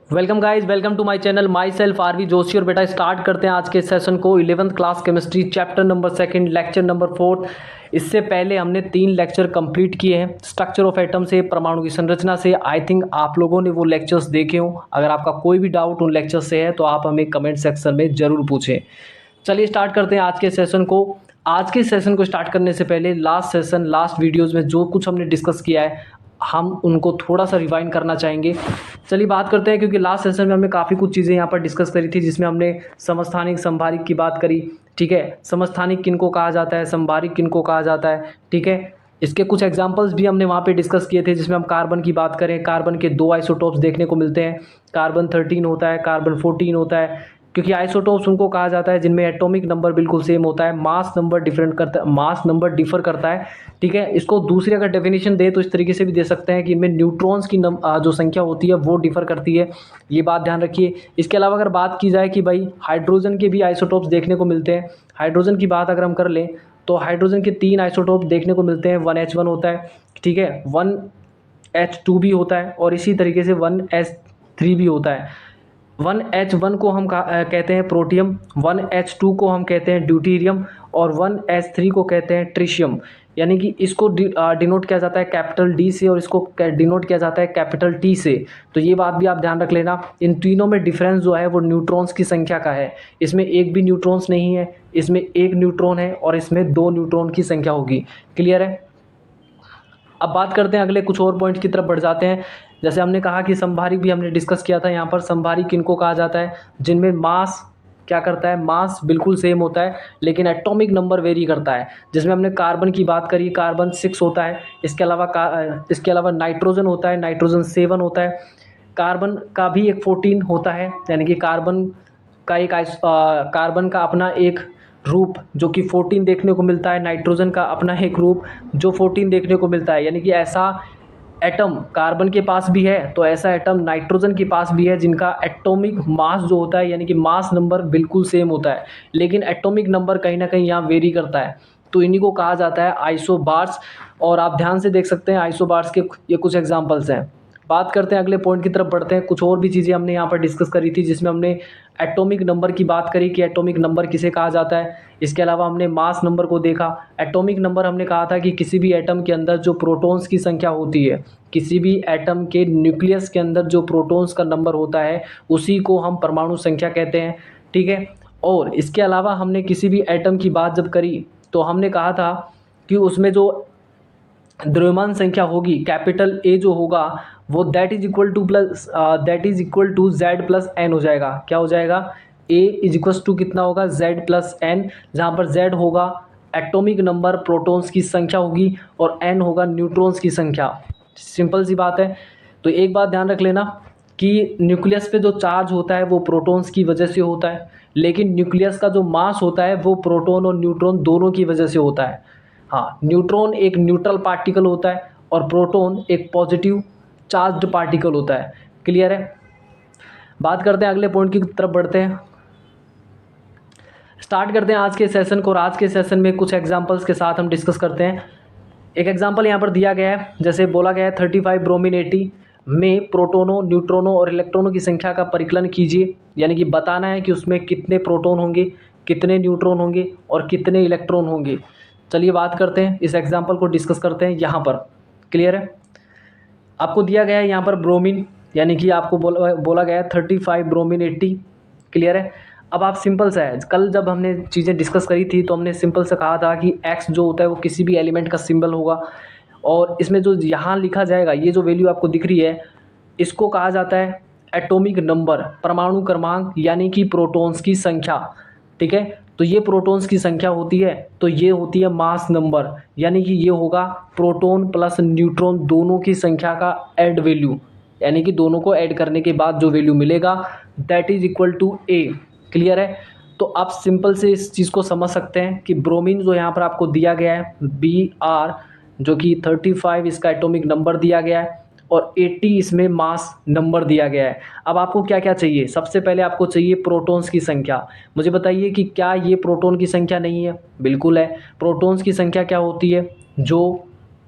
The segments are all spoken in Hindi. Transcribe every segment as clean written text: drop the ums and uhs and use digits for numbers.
Welcome guys, welcome to my channel. Myself Aarvi Joshi. और बेटा स्टार्ट करते हैं आज के सेशन को। 11th class chemistry chapter number 2 lecture number 4। इससे पहले हमने 3 लेक्चर कंप्लीट किए हैं स्ट्रक्चर ऑफ एटम से, परमाणु की संरचना से। आई थिंक आप लोगों ने वो लेक्चर्स देखे हों। अगर आपका कोई भी डाउट उन लेक्चर्स से है तो आप हमें कमेंट सेक्शन में ज़रूर पूछें। चलिए स्टार्ट करते हैं आज के सेशन को। आज के सेशन को स्टार्ट करने से पहले लास्ट वीडियोज़ में जो कुछ हमने डिस्कस किया है हम उनको थोड़ा सा रिवाइंड करना चाहेंगे। चलिए बात करते हैं, क्योंकि लास्ट सेशन में हमने काफ़ी कुछ चीज़ें यहाँ पर डिस्कस करी थी, जिसमें हमने समस्थानिक संभारिक की बात करी। ठीक है, समस्थानिक किनको कहा जाता है, संभारिक किनको कहा जाता है। ठीक है, इसके कुछ एग्जांपल्स भी हमने वहाँ पे डिस्कस किए थे, जिसमें हम कार्बन की बात करें, कार्बन के 2 आइसोटोप्स देखने को मिलते हैं। कार्बन 13 होता है, कार्बन 14 होता है। क्योंकि आइसोटोप्स उनको कहा जाता है जिनमें एटॉमिक नंबर बिल्कुल सेम होता है, मास नंबर डिफर करता है। ठीक है, इसको दूसरी अगर डेफिनेशन दे तो इस तरीके से भी दे सकते हैं कि इनमें न्यूट्रॉन्स की जो संख्या होती है वो डिफर करती है। ये बात ध्यान रखिए। इसके अलावा अगर बात की जाए कि भाई हाइड्रोजन के भी आइसोटोप्स देखने को मिलते हैं। हाइड्रोजन की बात अगर हम कर लें तो हाइड्रोजन के 3 आइसोटोप देखने को मिलते हैं। 1H1 होता है, ठीक है, 1H2 भी होता है, और इसी तरीके से 1S3 भी होता है। 1H1 को हम कहते हैं प्रोटियम, 1H2 को हम कहते हैं ड्यूटीरियम, और 1S3 को कहते हैं ट्रिशियम। यानी कि इसको डिनोट किया जाता है कैपिटल डी से, और इसको डिनोट किया जाता है कैपिटल टी से। तो ये बात भी आप ध्यान रख लेना। इन तीनों में डिफरेंस जो है वो न्यूट्रॉन्स की संख्या का है। इसमें एक भी न्यूट्रॉन्स नहीं है, इसमें एक न्यूट्रॉन है, और इसमें 2 न्यूट्रॉन की संख्या होगी। क्लियर है। अब बात करते हैं अगले कुछ और पॉइंट की तरफ बढ़ जाते हैं। जैसे हमने कहा कि संभारिक भी हमने डिस्कस किया था। यहाँ पर संभारिक किनको कहा जाता है, जिनमें मास क्या करता है, मास बिल्कुल सेम होता है लेकिन एटॉमिक नंबर वेरी करता है। जिसमें हमने कार्बन की बात करी, कार्बन 6 होता है। इसके अलावा नाइट्रोजन होता है, नाइट्रोजन 7 होता है। कार्बन का भी एक 14 होता है, यानी कि कार्बन का अपना एक रूप जो कि 14 देखने को मिलता है, नाइट्रोजन का अपना एक रूप जो 14 देखने को मिलता है। यानी कि ऐसा एटम कार्बन के पास भी है तो ऐसा एटम नाइट्रोजन के पास भी है, जिनका एटॉमिक मास जो होता है, यानी कि मास नंबर बिल्कुल सेम होता है, लेकिन एटॉमिक नंबर कहीं ना कहीं यहाँ वेरी करता है। तो इन्हीं को कहा जाता है आइसोबार्स। और आप ध्यान से देख सकते हैं आइसोबार्स के ये कुछ एग्जांपल्स हैं। बात करते हैं अगले पॉइंट की तरफ बढ़ते हैं। कुछ और भी चीज़ें हमने यहाँ पर डिस्कस करी थी, जिसमें हमने एटॉमिक नंबर की बात करी कि एटॉमिक नंबर किसे कहा जाता है। इसके अलावा हमने मास नंबर को देखा। एटॉमिक नंबर हमने कहा था कि किसी भी एटम के अंदर जो प्रोटॉन्स की संख्या होती है, किसी भी एटम के न्यूक्लियस के अंदर जो प्रोटॉन्स का नंबर होता है उसी को हम परमाणु संख्या कहते हैं। ठीक है, और इसके अलावा हमने किसी भी एटम की बात जब करी तो हमने कहा था कि उसमें जो द्रव्यमान संख्या होगी, कैपिटल ए जो होगा वो that is equal to Z plus N हो जाएगा। क्या हो जाएगा, ए इज इक्वल टू कितना होगा, जेड प्लस एन, जहाँ पर जेड होगा एटॉमिक नंबर प्रोटॉन्स की संख्या होगी और एन होगा न्यूट्रॉन्स की संख्या। सिंपल सी बात है। तो एक बात ध्यान रख लेना कि न्यूक्लियस पे जो चार्ज होता है वो प्रोटॉन्स की वजह से होता है, लेकिन न्यूक्लियस का जो मास होता है वो प्रोटॉन और न्यूट्रॉन दोनों की वजह से होता है। हाँ, न्यूट्रॉन एक न्यूट्रल पार्टिकल होता है और प्रोटॉन एक पॉजिटिव चार्ज्ड पार्टिकल होता है। क्लियर है। बात करते हैं अगले पॉइंट की तरफ बढ़ते हैं। स्टार्ट करते हैं आज के सेशन को, और आज के सेशन में कुछ एग्जांपल्स के साथ हम डिस्कस करते हैं। एक एग्जांपल यहाँ पर दिया गया है, जैसे बोला गया है 35 ब्रोमीन 80 में प्रोटोनों, न्यूट्रॉनों और इलेक्ट्रॉनों की संख्या का परिकलन कीजिए। यानी कि बताना है कि उसमें कितने प्रोटॉन होंगे, कितने न्यूट्रॉन होंगे और कितने इलेक्ट्रॉन होंगे। चलिए बात करते हैं, इस एग्जाम्पल को डिस्कस करते हैं यहाँ पर। क्लियर है। आपको दिया गया है यहाँ पर ब्रोमीन, यानी कि आपको बोला गया है 35 ब्रोमीन 80। क्लियर है। अब आप सिंपल सा है, कल जब हमने चीज़ें डिस्कस करी थी तो हमने सिंपल से कहा था कि एक्स जो होता है वो किसी भी एलिमेंट का सिंबल होगा, और इसमें जो यहाँ लिखा जाएगा, ये जो वैल्यू आपको दिख रही है, इसको कहा जाता है एटॉमिक नंबर, परमाणु क्रमांक, यानी कि प्रोटॉन्स की संख्या। ठीक है, तो ये प्रोटॉन्स की संख्या होती है, तो ये होती है मास नंबर, यानी कि ये होगा प्रोटॉन प्लस न्यूट्रॉन दोनों की संख्या का ऐड वैल्यू, यानी कि दोनों को ऐड करने के बाद जो वैल्यू मिलेगा that is equal to A. Clear है। तो आप सिंपल से इस चीज़ को समझ सकते हैं कि ब्रोमीन जो यहाँ पर आपको दिया गया है Br, जो कि 35 इसका एटॉमिक नंबर दिया गया है और 80 इसमें मास नंबर दिया गया है। अब आपको क्या क्या चाहिए, सबसे पहले आपको चाहिए प्रोटॉन्स की संख्या। मुझे बताइए कि क्या ये प्रोटॉन की संख्या नहीं है? बिल्कुल है। प्रोटॉन्स की संख्या क्या होती है, जो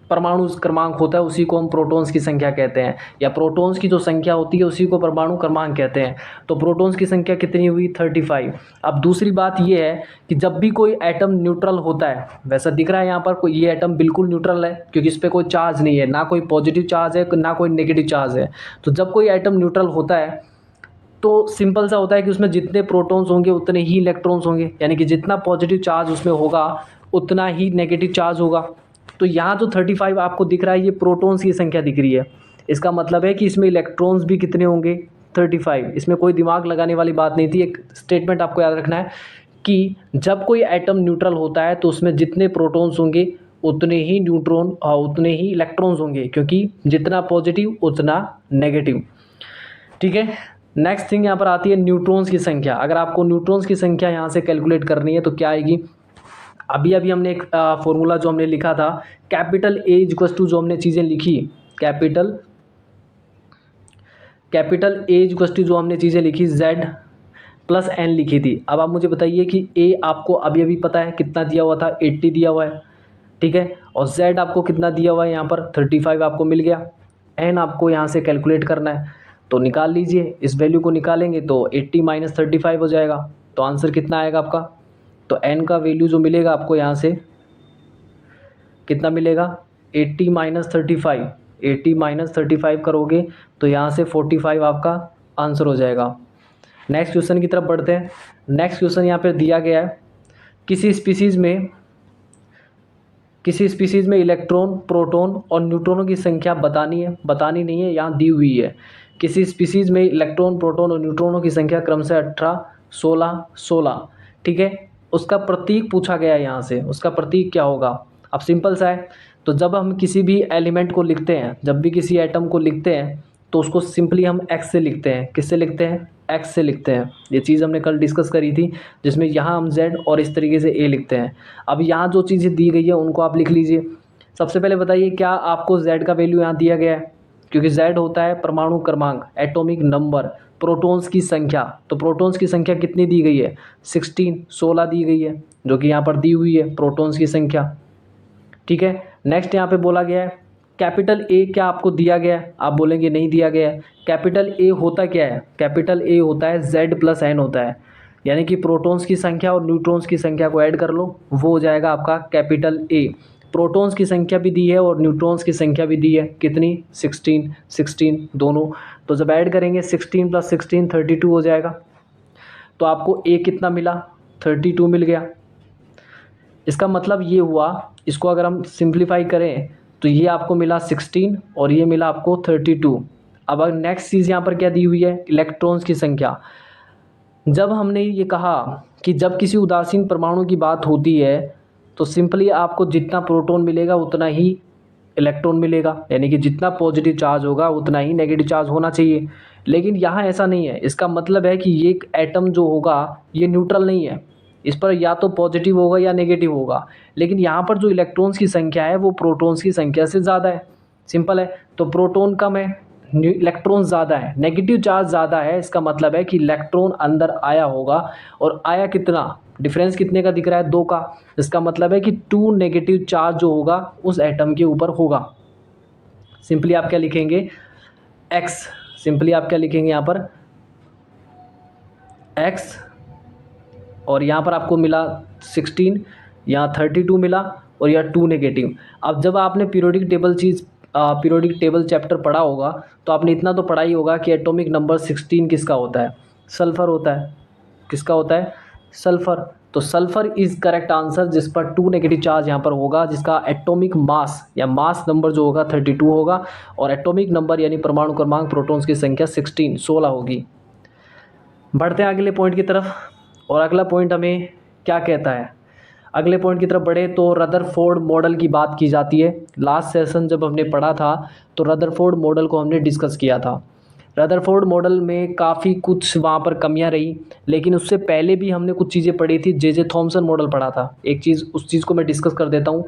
परमाणु क्रमांक होता है उसी को हम प्रोटॉन्स की संख्या कहते हैं, या प्रोटॉन्स की जो संख्या होती है उसी को परमाणु क्रमांक कहते हैं। तो प्रोटॉन्स की संख्या कितनी हुई 35। अब दूसरी बात ये है कि जब भी कोई एटम न्यूट्रल होता है, वैसा दिख रहा है यहाँ पर कोई ये एटम बिल्कुल न्यूट्रल है क्योंकि इस पर कोई चार्ज नहीं है, ना कोई पॉजिटिव चार्ज है ना कोई नेगेटिव चार्ज है। तो जब कोई एटम न्यूट्रल होता है तो सिंपल सा होता है कि उसमें जितने प्रोटॉन्स होंगे उतने ही इलेक्ट्रॉन्स होंगे, यानी कि जितना पॉजिटिव चार्ज उसमें होगा उतना ही नेगेटिव चार्ज होगा। तो यहाँ जो 35 आपको दिख रहा है ये प्रोटॉन्स की संख्या दिख रही है, इसका मतलब है कि इसमें इलेक्ट्रॉन्स भी कितने होंगे 35। इसमें कोई दिमाग लगाने वाली बात नहीं थी, एक स्टेटमेंट आपको याद रखना है कि जब कोई एटम न्यूट्रल होता है तो उसमें जितने प्रोटॉन्स होंगे उतने ही न्यूट्रॉन उतने ही इलेक्ट्रॉन्स होंगे, क्योंकि जितना पॉजिटिव उतना नेगेटिव। ठीक है, नेक्स्ट थिंग यहाँ पर आती है न्यूट्रॉन्स की संख्या। अगर आपको न्यूट्रॉन्स की संख्या यहाँ से कैलकुलेट करनी है तो क्या आएगी, अभी हमने एक फॉर्मूला जो हमने लिखा था कैपिटल ए इक्वल्स टू, जो हमने चीज़ें लिखी कैपिटल ए इक्वल्स टू जो हमने चीज़ें लिखी Z प्लस N लिखी थी। अब आप मुझे बताइए कि A आपको अभी पता है कितना दिया हुआ था 80 दिया हुआ है, ठीक है, और Z आपको कितना दिया हुआ है यहाँ पर 35 आपको मिल गया। N आपको यहाँ से कैलकुलेट करना है तो निकाल लीजिए, इस वैल्यू को निकालेंगे तो 80 माइनस 35 हो जाएगा। तो आंसर कितना आएगा आपका, तो N का वैल्यू जो मिलेगा आपको यहाँ से कितना मिलेगा 80 माइनस 35, 80 माइनस 35 करोगे तो यहाँ से 45 आपका आंसर हो जाएगा। नेक्स्ट क्वेश्चन की तरफ बढ़ते हैं। नेक्स्ट क्वेश्चन यहाँ पर दिया गया है किसी स्पीसीज़ में इलेक्ट्रॉन, प्रोटॉन और न्यूट्रॉनों की संख्या बतानी नहीं है, यहाँ दी हुई है। किसी स्पीसीज़ में इलेक्ट्रॉन, प्रोटॉन और न्यूट्रॉनों की संख्या क्रमशः 18, 16, 16, ठीक है। उसका प्रतीक पूछा गया है यहाँ से, उसका प्रतीक क्या होगा। अब सिंपल सा है, तो जब हम किसी भी एलिमेंट को लिखते हैं, जब भी किसी एटम को लिखते हैं तो उसको सिंपली हम एक्स से लिखते हैं। किससे लिखते हैं, एक्स से लिखते हैं। ये चीज़ हमने कल डिस्कस करी थी, जिसमें यहाँ हम जेड और इस तरीके से ए लिखते हैं। अब यहाँ जो चीज़ें दी गई है उनको आप लिख लीजिए। सबसे पहले बताइए क्या आपको जेड का वैल्यू यहाँ दिया गया है, क्योंकि जेड होता है परमाणु क्रमांक, एटॉमिक नंबर, प्रोटॉन्स की संख्या। तो प्रोटॉन्स की संख्या कितनी दी गई है 16 दी गई है, जो कि यहाँ पर दी हुई है प्रोटॉन्स की संख्या, ठीक है। नेक्स्ट यहाँ पे बोला गया है कैपिटल ए, क्या आपको दिया गया है, आप बोलेंगे नहीं दिया गया है। कैपिटल ए होता क्या है, कैपिटल ए होता है Z प्लस N होता है, यानी कि प्रोटॉन्स की संख्या और न्यूट्रॉन्स की संख्या को ऐड कर लो, वो हो जाएगा आपका कैपिटल ए। प्रोटॉन्स की संख्या भी दी है और न्यूट्रॉन्स की संख्या भी दी है, कितनी 16 दोनों। तो जब ऐड करेंगे 16 प्लस 16 32 हो जाएगा। तो आपको ए कितना मिला 32 मिल गया। इसका मतलब ये हुआ, इसको अगर हम सिंप्लीफाई करें तो ये आपको मिला 16 और ये मिला आपको 32। अब नेक्स्ट चीज़ यहाँ पर क्या दी हुई है, इलेक्ट्रॉन्स की संख्या। जब हमने ये कहा कि जब किसी उदासीन परमाणु की बात होती है तो सिंपली आपको जितना प्रोटॉन मिलेगा उतना ही इलेक्ट्रॉन मिलेगा, यानी कि जितना पॉजिटिव चार्ज होगा उतना ही नेगेटिव चार्ज होना चाहिए। लेकिन यहाँ ऐसा नहीं है, इसका मतलब है कि ये एक एटम जो होगा ये न्यूट्रल नहीं है, इस पर या तो पॉजिटिव होगा या नेगेटिव होगा। लेकिन यहाँ पर जो इलेक्ट्रॉन्स की संख्या है वो प्रोटॉन्स की संख्या से ज़्यादा है, सिंपल है। तो प्रोटॉन कम है, इलेक्ट्रॉन ज़्यादा है, नेगेटिव चार्ज ज़्यादा है, इसका मतलब है कि इलेक्ट्रॉन अंदर आया होगा। और आया कितना, डिफरेंस कितने का दिख रहा है 2 का, इसका मतलब है कि 2 नेगेटिव चार्ज जो होगा उस एटम के ऊपर होगा। सिंपली आप क्या लिखेंगे x, सिंपली आप क्या लिखेंगे यहाँ पर x, और यहाँ पर आपको मिला 16, यहाँ 32 मिला और यहाँ 2 नेगेटिव। अब जब आपने पीरियोडिक टेबल चैप्टर पढ़ा होगा तो आपने इतना तो पढ़ा ही होगा कि एटॉमिक नंबर 16 किसका होता है, सल्फ़र होता है। किसका होता है, सल्फ़र। तो सल्फ़र इज़ करेक्ट आंसर, जिस पर 2 नेगेटिव चार्ज यहाँ पर होगा, जिसका एटॉमिक मास या मास नंबर जो होगा 32 होगा, और एटॉमिक नंबर यानी परमाणु क्रमांक प्रोटॉन्स की संख्या 16 होगी। बढ़ते हैं अगले पॉइंट की तरफ, और अगला पॉइंट हमें क्या कहता है। अगले पॉइंट की तरफ बढ़े तो रदरफोर्ड मॉडल की बात की जाती है। लास्ट सेशन जब हमने पढ़ा था तो रदरफोर्ड मॉडल को हमने डिस्कस किया था। रदरफोर्ड मॉडल में काफ़ी कुछ वहाँ पर कमियां रही, लेकिन उससे पहले भी हमने कुछ चीज़ें पढ़ी थी। जे थॉमसन मॉडल पढ़ा था। एक चीज़, उस चीज़ को मैं डिस्कस कर देता हूँ।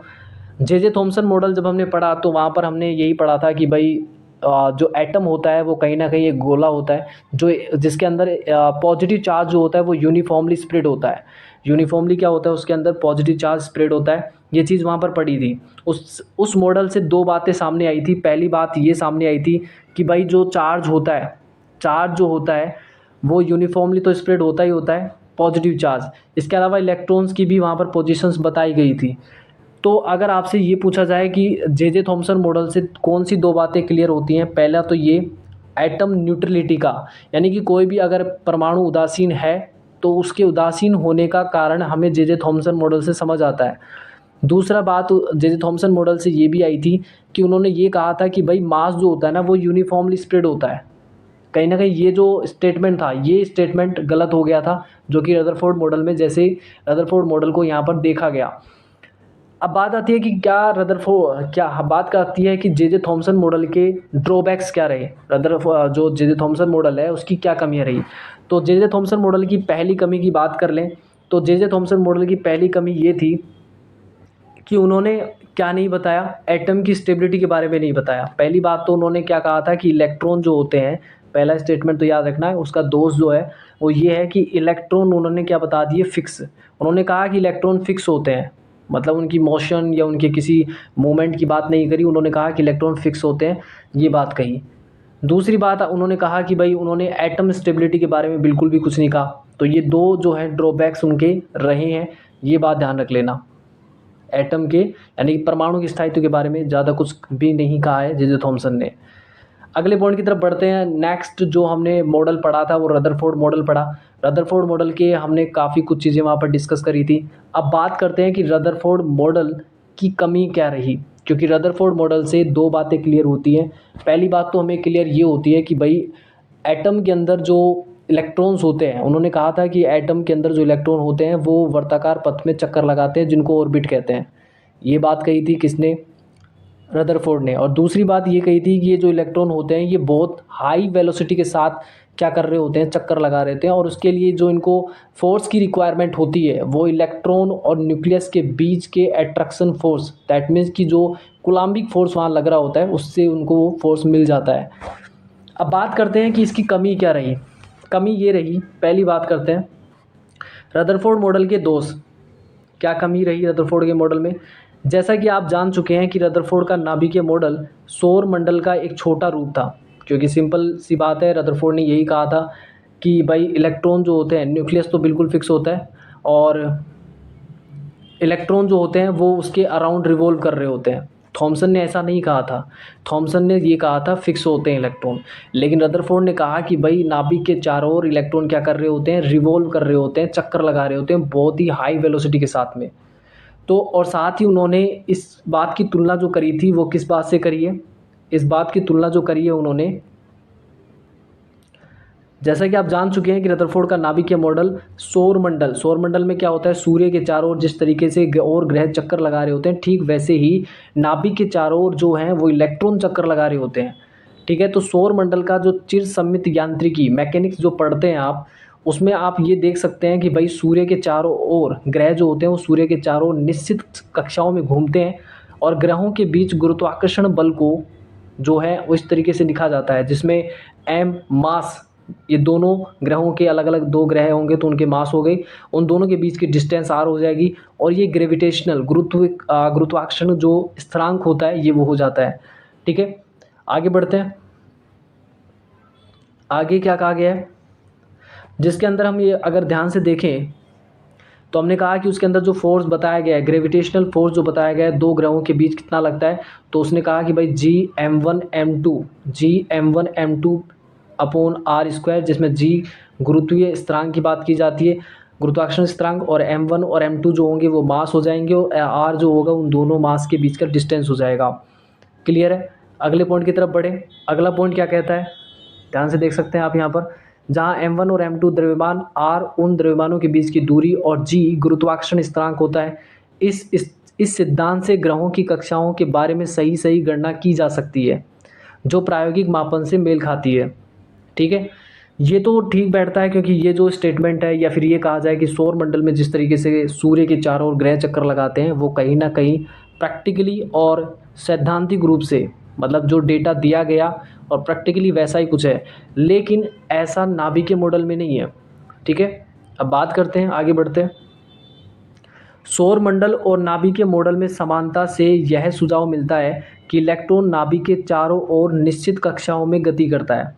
जे थॉमसन मॉडल जब हमने पढ़ा तो वहाँ पर हमने यही पढ़ा था कि भाई जो एटम होता है वो कहीं ना कहीं एक गोला होता है, जिसके अंदर पॉजिटिव चार्ज जो होता है वो यूनिफॉर्मली स्प्रेड होता है। यूनिफॉर्मली क्या होता है, उसके अंदर पॉजिटिव चार्ज स्प्रेड होता है, ये चीज़ वहाँ पर पड़ी थी। उस मॉडल से दो बातें सामने आई थी। पहली बात ये सामने आई थी कि भाई जो चार्ज होता है, चार्ज जो होता है वो यूनिफॉर्मली तो स्प्रेड होता ही होता है, पॉजिटिव चार्ज। इसके अलावा इलेक्ट्रॉन्स की भी वहाँ पर पोजीशंस बताई गई थी। तो अगर आपसे ये पूछा जाए कि जे थॉमसन मॉडल से कौन सी दो बातें क्लियर होती हैं, पहला तो ये एटम न्यूट्रलिटी का, यानी कि कोई भी अगर परमाणु उदासीन है तो उसके उदासीन होने का कारण हमें जे थॉमसन मॉडल से समझ आता है। दूसरा बात जे थॉमसन मॉडल से ये भी आई थी कि उन्होंने ये कहा था कि भाई मास जो होता है ना वो यूनिफॉर्मली स्प्रेड होता है। कहीं ना कहीं ये जो स्टेटमेंट था, ये स्टेटमेंट गलत हो गया था, जो कि रदरफोर्ड मॉडल में, जैसे रदरफोर्ड मॉडल को यहाँ पर देखा गया। अब बात आती है कि क्या बात आती है कि जे थॉमसन मॉडल के ड्रॉबैक्स क्या रहे, जो जे थॉमसन मॉडल है उसकी क्या कमियाँ रही। तो जे थॉमसन मॉडल की पहली कमी की बात कर लें तो जे थॉमसन मॉडल की पहली कमी ये थी कि उन्होंने क्या नहीं बताया, एटम की स्टेबिलिटी के बारे में नहीं बताया। पहली बात तो उन्होंने क्या कहा था कि इलेक्ट्रॉन जो होते हैं, पहला स्टेटमेंट तो याद रखना है, उसका दोष जो है वो ये है कि इलेक्ट्रॉन उन्होंने क्या बता दिए, फिक्स। उन्होंने कहा कि इलेक्ट्रॉन फिक्स होते हैं, मतलब उनकी मोशन या उनके किसी मूवमेंट की बात नहीं करी, उन्होंने कहा कि इलेक्ट्रॉन फिक्स होते हैं, ये बात कही। दूसरी बात उन्होंने कहा कि भाई उन्होंने एटम स्टेबिलिटी के बारे में बिल्कुल भी कुछ नहीं कहा। तो ये दो जो है ड्रॉबैक्स उनके रहे हैं, ये बात ध्यान रख लेना। एटम के यानी कि परमाणु के स्थायित्व के बारे में ज़्यादा कुछ भी नहीं कहा है जे थॉमसन ने। अगले पॉइंट की तरफ बढ़ते हैं। नेक्स्ट जो हमने मॉडल पढ़ा था वो रदरफोर्ड मॉडल पढ़ा। रदरफोर्ड मॉडल के हमने काफ़ी कुछ चीज़ें वहाँ पर डिस्कस करी थी। अब बात करते हैं कि रदरफोर्ड मॉडल की कमी क्या रही, क्योंकि रदरफोर्ड मॉडल से दो बातें क्लियर होती हैं। पहली बात तो हमें क्लियर ये होती है कि भाई एटम के अंदर जो इलेक्ट्रॉन्स होते हैं, उन्होंने कहा था कि एटम के अंदर जो इलेक्ट्रॉन होते हैं वो वर्ताकार पथ में चक्कर लगाते हैं, जिनको ऑर्बिट कहते हैं। ये बात कही थी किसने, रदरफोर्ड ने। और दूसरी बात ये कही थी कि ये जो इलेक्ट्रॉन होते हैं ये बहुत हाई वेलोसिटी के साथ क्या कर रहे होते हैं, चक्कर लगा रहे होते हैं, और उसके लिए जो इनको फोर्स की रिक्वायरमेंट होती है वो इलेक्ट्रॉन और न्यूक्लियस के बीच के अट्रैक्शन फोर्स, दैट मीन्स कि जो कूलम्बिक फोर्स वहाँ लग रहा होता है उससे उनको वो फोर्स मिल जाता है। अब बात करते हैं कि इसकी कमी क्या रही। कमी ये रही, पहली बात करते हैं रदरफोर्ड मॉडल के दोष। क्या कमी रही रदरफोर्ड के मॉडल में। जैसा कि आप जान चुके हैं कि रदरफोर्ड का नाभिकीय मॉडल सौर मंडल का एक छोटा रूप था, क्योंकि सिंपल सी बात है, रदरफोर्ड ने यही कहा था कि भाई इलेक्ट्रॉन जो होते हैं, न्यूक्लियस तो बिल्कुल फिक्स होता है और इलेक्ट्रॉन जो होते हैं वो उसके अराउंड रिवॉल्व कर रहे होते हैं। थॉमसन ने ऐसा नहीं कहा था, थॉमसन ने ये कहा था फिक्स होते हैं इलेक्ट्रॉन। लेकिन रदरफोर्ड ने कहा कि भाई नाभिक के चारों ओर इलेक्ट्रॉन क्या कर रहे होते हैं, रिवॉल्व कर रहे होते हैं, चक्कर लगा रहे होते हैं बहुत ही हाई वेलोसिटी के साथ में। तो और साथ ही उन्होंने इस बात की तुलना जो करी थी वो किस बात से करी है, इस बात की तुलना जो करी है उन्होंने, जैसा कि आप जान चुके हैं कि रदरफोर्ड का नाभिकीय मॉडल सौर मंडल में क्या होता है, सूर्य के चारों ओर जिस तरीके से और ग्रह चक्कर लगा रहे होते हैं, ठीक वैसे ही नाभिक के चारों ओर जो हैं वो इलेक्ट्रॉन चक्कर लगा रहे होते हैं। ठीक है, तो सौर मंडल का जो चिर सममित यांत्रिकी मैकेनिक्स जो पढ़ते हैं आप, उसमें आप ये देख सकते हैं कि भाई सूर्य के चारों ओर ग्रह जो होते हैं वो सूर्य के चारों ओर निश्चित कक्षाओं में घूमते हैं, और ग्रहों के बीच गुरुत्वाकर्षण बल को जो है वो इस तरीके से लिखा जाता है, जिसमें एम मास, ये दोनों ग्रहों के अलग अलग दो ग्रह होंगे तो उनके मास हो गई, उन दोनों के बीच की डिस्टेंस आर हो जाएगी, और ये ग्रेविटेशनल गुरुत्वाकर्षण जो स्थिरांक होता है ये वो हो जाता है। ठीक है, आगे बढ़ते हैं। आगे क्या कहा गया है, जिसके अंदर हम ये अगर ध्यान से देखें तो हमने कहा कि उसके अंदर जो फोर्स बताया गया है, ग्रेविटेशनल फोर्स जो बताया गया है दो ग्रहों के बीच कितना लगता है, तो उसने कहा कि भाई Gm1m2 अपॉन आर स्क्वायर, जिसमें G गुरुत्वीय स्थिरांक की बात की जाती है, गुरुत्वाकर्षण स्थिरांक, और M1 और M2 जो होंगे वो मास हो जाएंगे, और R जो होगा उन दोनों मास के बीच का डिस्टेंस हो जाएगा। क्लियर है, अगले पॉइंट की तरफ बढ़े। अगला पॉइंट क्या कहता है, ध्यान से देख सकते हैं आप यहाँ पर, जहाँ M1 और M2 द्रव्यमान, R उन द्रव्यमानों के बीच की दूरी, और G गुरुत्वाकर्षण स्थिरांक होता है। इस सिद्धांत से ग्रहों की कक्षाओं के बारे में सही गणना की जा सकती है, जो प्रायोगिक मापन से मेल खाती है। ठीक है, ये तो ठीक बैठता है, क्योंकि ये जो स्टेटमेंट है, या फिर ये कहा जाए कि सौर मंडल में जिस तरीके से सूर्य के चारों ओर ग्रह चक्कर लगाते हैं, वो कहीं ना कहीं प्रैक्टिकली और सैद्धांतिक रूप से, मतलब जो डेटा दिया गया और प्रैक्टिकली वैसा ही कुछ है, लेकिन ऐसा नाभिकीय मॉडल में नहीं है। ठीक है, अब बात करते हैं, आगे बढ़ते हैं। सौरमंडल और नाभिकीय मॉडल में समानता से यह सुझाव मिलता है कि इलेक्ट्रॉन नाभिक के चारों ओर निश्चित कक्षाओं में गति करता है।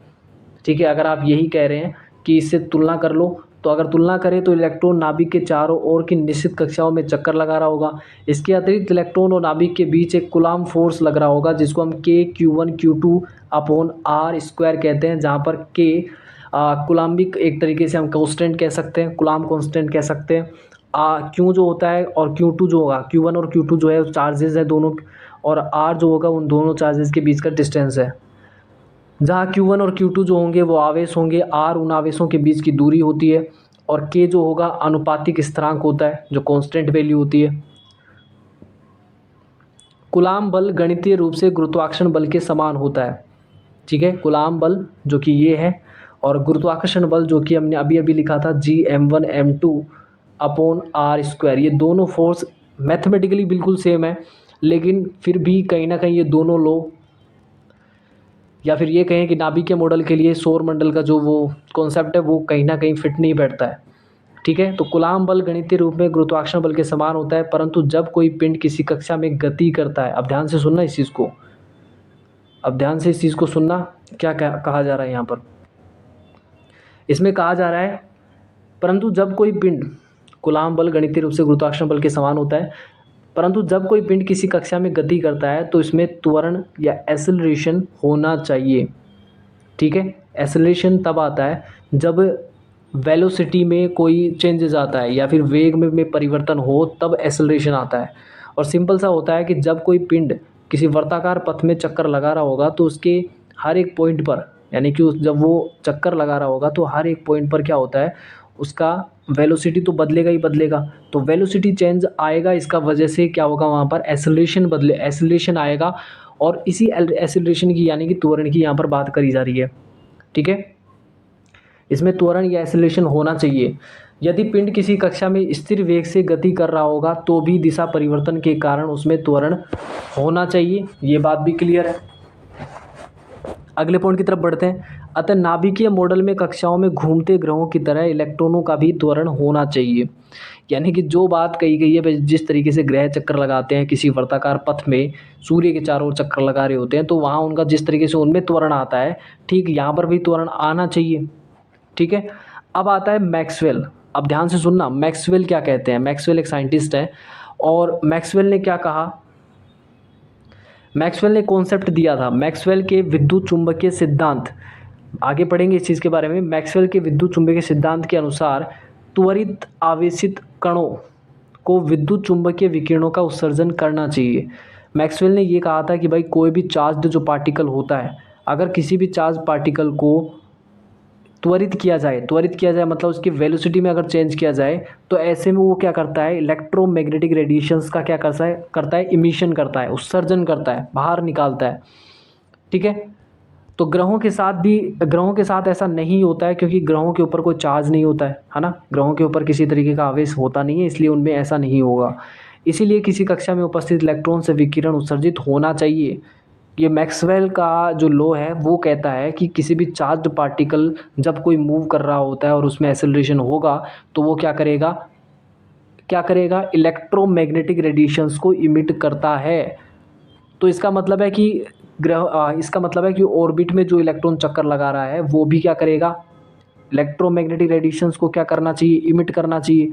ठीक है, अगर आप यही कह रहे हैं कि इससे तुलना कर लो, तो अगर तुलना करें तो इलेक्ट्रॉन नाभिक के चारों ओर की निश्चित कक्षाओं में चक्कर लगा रहा होगा। इसके अतिरिक्त इलेक्ट्रॉन और नाभिक के बीच एक कूलाम्ब फोर्स लग रहा होगा, जिसको हम K Q1 Q2 upon R square कहते हैं, जहाँ पर K कूलाम्बिक एक तरीके से हम कांस्टेंट कह सकते हैं, कूलाम्ब कांस्टेंट कह सकते हैं। Q जो होता है और Q2 जो होगा, Q1 और Q2 जो है चार्जेस है दोनों, और R जो होगा उन दोनों चार्जेस के बीच का डिस्टेंस है। जहाँ Q1 और Q2 जो होंगे वो आवेश होंगे, R उन आवेशों के बीच की दूरी होती है, और K जो होगा अनुपातिक स्थिरांक होता है जो कांस्टेंट वैल्यू होती है। कूलाम्ब बल गणितीय रूप से गुरुत्वाकर्षण बल के समान होता है। ठीक है, कूलाम्ब बल जो कि ये है, और गुरुत्वाकर्षण बल जो कि हमने अभी अभी लिखा था G m1 m2 upon R square, ये दोनों फोर्स मैथमेटिकली बिल्कुल सेम है, लेकिन फिर भी कहीं ना कहीं ये दोनों लो, या फिर ये कहें कि नाभिकीय मॉडल के लिए सौर मंडल का जो वो कॉन्सेप्ट है वो कहीं ना कहीं फिट नहीं बैठता है। ठीक है, तो कूलाम्ब बल गणितीय रूप में गुरुत्वाकर्षण बल के समान होता है, परंतु जब कोई पिंड किसी कक्षा में गति करता है, अब ध्यान से सुनना इस चीज़ को, अब ध्यान से इस चीज़ को सुनना, क्या कहा जा रहा है यहाँ पर। इसमें कहा जा रहा है परंतु जब कोई पिंड, कूलाम्ब बल गणितीय रूप से गुरुत्वाकर्षण बल के समान होता है, परंतु जब कोई पिंड किसी कक्षा में गति करता है तो इसमें त्वरण या एक्सेलरेशन होना चाहिए। ठीक है, एक्सेलरेशन तब आता है जब वेलोसिटी में कोई चेंजेस आता है या फिर वेग में परिवर्तन हो, तब एक्सेलरेशन आता है। और सिंपल सा होता है कि जब कोई पिंड किसी वर्ताकार पथ में चक्कर लगा रहा होगा तो उसके हर एक पॉइंट पर, यानी कि जब वो चक्कर लगा रहा होगा तो हर एक पॉइंट पर क्या होता है, उसका वेलोसिटी तो बदलेगा ही बदलेगा। तो वेलोसिटी चेंज आएगा, इसका वजह से क्या होगा, वहाँ पर एक्सेलरेशन आएगा, और इसी एक्सेलरेशन की यानी कि त्वरण की यहाँ पर बात करी जा रही है। ठीक है, इसमें त्वरण या एक्सेलरेशन होना चाहिए। यदि पिंड किसी कक्षा में स्थिर वेग से गति कर रहा होगा तो भी दिशा परिवर्तन के कारण उसमें त्वरण होना चाहिए, ये बात भी क्लियर है। अगले पॉइंट की तरफ बढ़ते हैं। अतः नाभिकीय मॉडल में कक्षाओं में घूमते ग्रहों की तरह इलेक्ट्रॉनों का भी त्वरण होना चाहिए। यानी कि जो बात कही गई है, जिस तरीके से ग्रह चक्कर लगाते हैं किसी वर्ताकार पथ में, सूर्य के चारों ओर चक्कर लगा रहे होते हैं, तो वहाँ उनका जिस तरीके से उनमें त्वरण आता है, ठीक यहाँ पर भी त्वरण आना चाहिए। ठीक है, अब आता है मैक्सवेल। अब ध्यान से सुनना, मैक्सवेल क्या कहते हैं। मैक्सवेल एक साइंटिस्ट है, और मैक्सवेल ने क्या कहा, मैक्सवेल ने कॉन्सेप्ट दिया था, मैक्सवेल के विद्युत चुंबकीय सिद्धांत, आगे पढ़ेंगे इस चीज़ के बारे में। मैक्सवेल के विद्युत चुंबकीय सिद्धांत के अनुसार त्वरित आवेशित कणों को विद्युत चुंबकीय विकिरणों का उत्सर्जन करना चाहिए। मैक्सवेल ने ये कहा था कि भाई कोई भी चार्ज्ड जो पार्टिकल होता है, अगर किसी भी चार्ज पार्टिकल को त्वरित किया जाए मतलब उसकी वेलोसिटी में अगर चेंज किया जाए, तो ऐसे में वो क्या करता है, इलेक्ट्रोमैग्नेटिक रेडिएशंस का क्या करता है, इमिशन करता है, उत्सर्जन करता है, बाहर निकालता है। ठीक है, तो ग्रहों के साथ ऐसा नहीं होता है, क्योंकि ग्रहों के ऊपर कोई चार्ज नहीं होता है ना, ग्रहों के ऊपर किसी तरीके का आवेश होता नहीं है, इसलिए उनमें ऐसा नहीं होगा। इसीलिए किसी कक्षा में उपस्थित इलेक्ट्रॉन से विकिरण उत्सर्जित होना चाहिए। ये मैक्सवेल का जो लॉ है वो कहता है कि किसी भी चार्ज्ड पार्टिकल जब कोई मूव कर रहा होता है और उसमें एक्सेलरेशन होगा, तो वो क्या करेगा, इलेक्ट्रोमैग्नेटिक रेडिएशंस को इमिट करता है। तो इसका मतलब है कि ऑर्बिट में जो इलेक्ट्रॉन चक्कर लगा रहा है वो भी क्या करेगा, इलेक्ट्रोमैग्नेटिक रेडिएशंस को क्या करना चाहिए, इमिट करना चाहिए।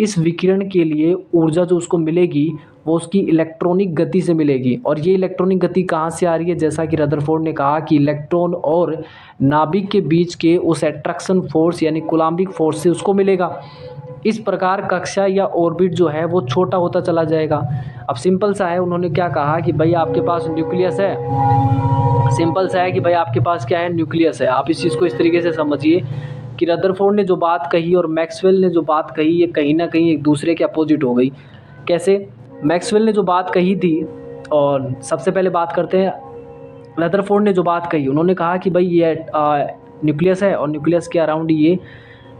इस विकिरण के लिए ऊर्जा जो उसको मिलेगी वो उसकी इलेक्ट्रॉनिक गति से मिलेगी, और ये इलेक्ट्रॉनिक गति कहाँ से आ रही है, जैसा कि रदरफोर्ड ने कहा कि इलेक्ट्रॉन और नाभिक के बीच के उस एट्रैक्शन फोर्स यानी कूलाम्बिक फोर्स से उसको मिलेगा। इस प्रकार कक्षा या ऑर्बिट जो है वो छोटा होता चला जाएगा। अब सिंपल सा है, उन्होंने क्या कहा कि भाई आपके पास न्यूक्लियस है, सिंपल सा है कि भाई आपके पास क्या है, न्यूक्लियस है। आप इस चीज़ को इस तरीके से समझिए कि रदरफोर्ड ने जो बात कही और मैक्सवेल ने जो बात कही, ये कहीं ना कहीं एक दूसरे के अपोजिट हो गई। कैसे, मैक्सवेल ने जो बात कही थी, और सबसे पहले बात करते हैं रदरफोर्ड ने जो बात कही, उन्होंने कहा कि भाई ये न्यूक्लियस है, और न्यूक्लियस के अराउंड ये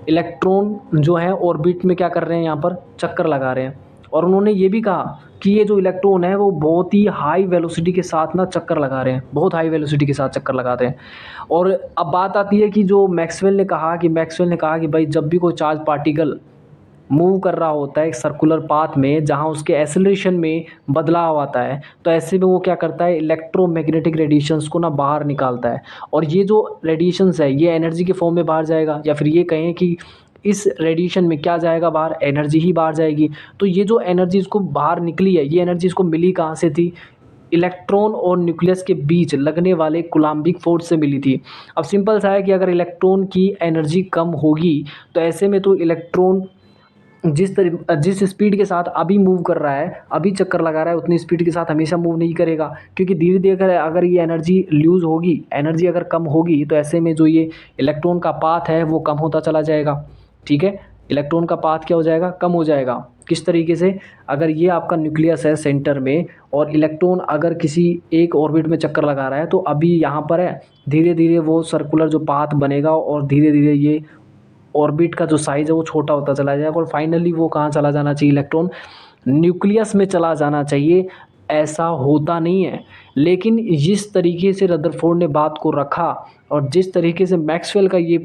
इलेक्ट्रॉन जो है ऑर्बिट में क्या कर रहे हैं, यहाँ पर चक्कर लगा रहे हैं। और उन्होंने ये भी कहा कि ये जो इलेक्ट्रॉन है वो बहुत ही हाई वेलोसिटी के साथ ना चक्कर लगा रहे हैं, बहुत हाई वेलोसिटी के साथ चक्कर लगाते हैं। और अब बात आती है कि जो मैक्सवेल ने कहा कि भाई जब भी कोई चार्ज पार्टिकल मूव कर रहा होता है एक सर्कुलर पाथ में जहाँ उसके एक्सेलरेशन में बदलाव आता है, तो ऐसे में वो क्या करता है, इलेक्ट्रोमैग्नेटिक रेडिएशंस को ना बाहर निकालता है। और ये जो रेडिएशंस है ये एनर्जी के फॉर्म में बाहर जाएगा, या फिर ये कहें कि इस रेडिएशन में क्या जाएगा बाहर, एनर्जी ही बाहर जाएगी। तो ये जो एनर्जी इसको बाहर निकली है, ये एनर्जी इसको मिली कहाँ से थी, इलेक्ट्रॉन और न्यूक्लियस के बीच लगने वाले कूलम्बिक फोर्स से मिली थी। अब सिंपल सा है कि अगर इलेक्ट्रॉन की एनर्जी कम होगी तो ऐसे में तो इलेक्ट्रॉन जिस स्पीड के साथ अभी मूव कर रहा है, अभी चक्कर लगा रहा है, उतनी स्पीड के साथ हमेशा मूव नहीं करेगा, क्योंकि धीरे धीरे अगर ये एनर्जी लूज़ होगी, एनर्जी अगर कम होगी, तो ऐसे में जो ये इलेक्ट्रॉन का पाथ है वो कम होता चला जाएगा। ठीक है, इलेक्ट्रॉन का पाथ क्या हो जाएगा, कम हो जाएगा। किस तरीके से, अगर ये आपका न्यूक्लियस है सेंटर में और इलेक्ट्रॉन अगर किसी एक ऑर्बिट में चक्कर लगा रहा है, तो अभी यहाँ पर है, धीरे धीरे वो सर्कुलर जो पाथ बनेगा और धीरे धीरे ये ऑर्बिट का जो साइज़ है वो छोटा होता चला जाएगा और फाइनली वो कहाँ चला जाना चाहिए, इलेक्ट्रॉन न्यूक्लियस में चला जाना चाहिए। ऐसा होता नहीं है, लेकिन जिस तरीके से रदरफोर्ड ने बात को रखा और जिस तरीके से मैक्सवेल का ये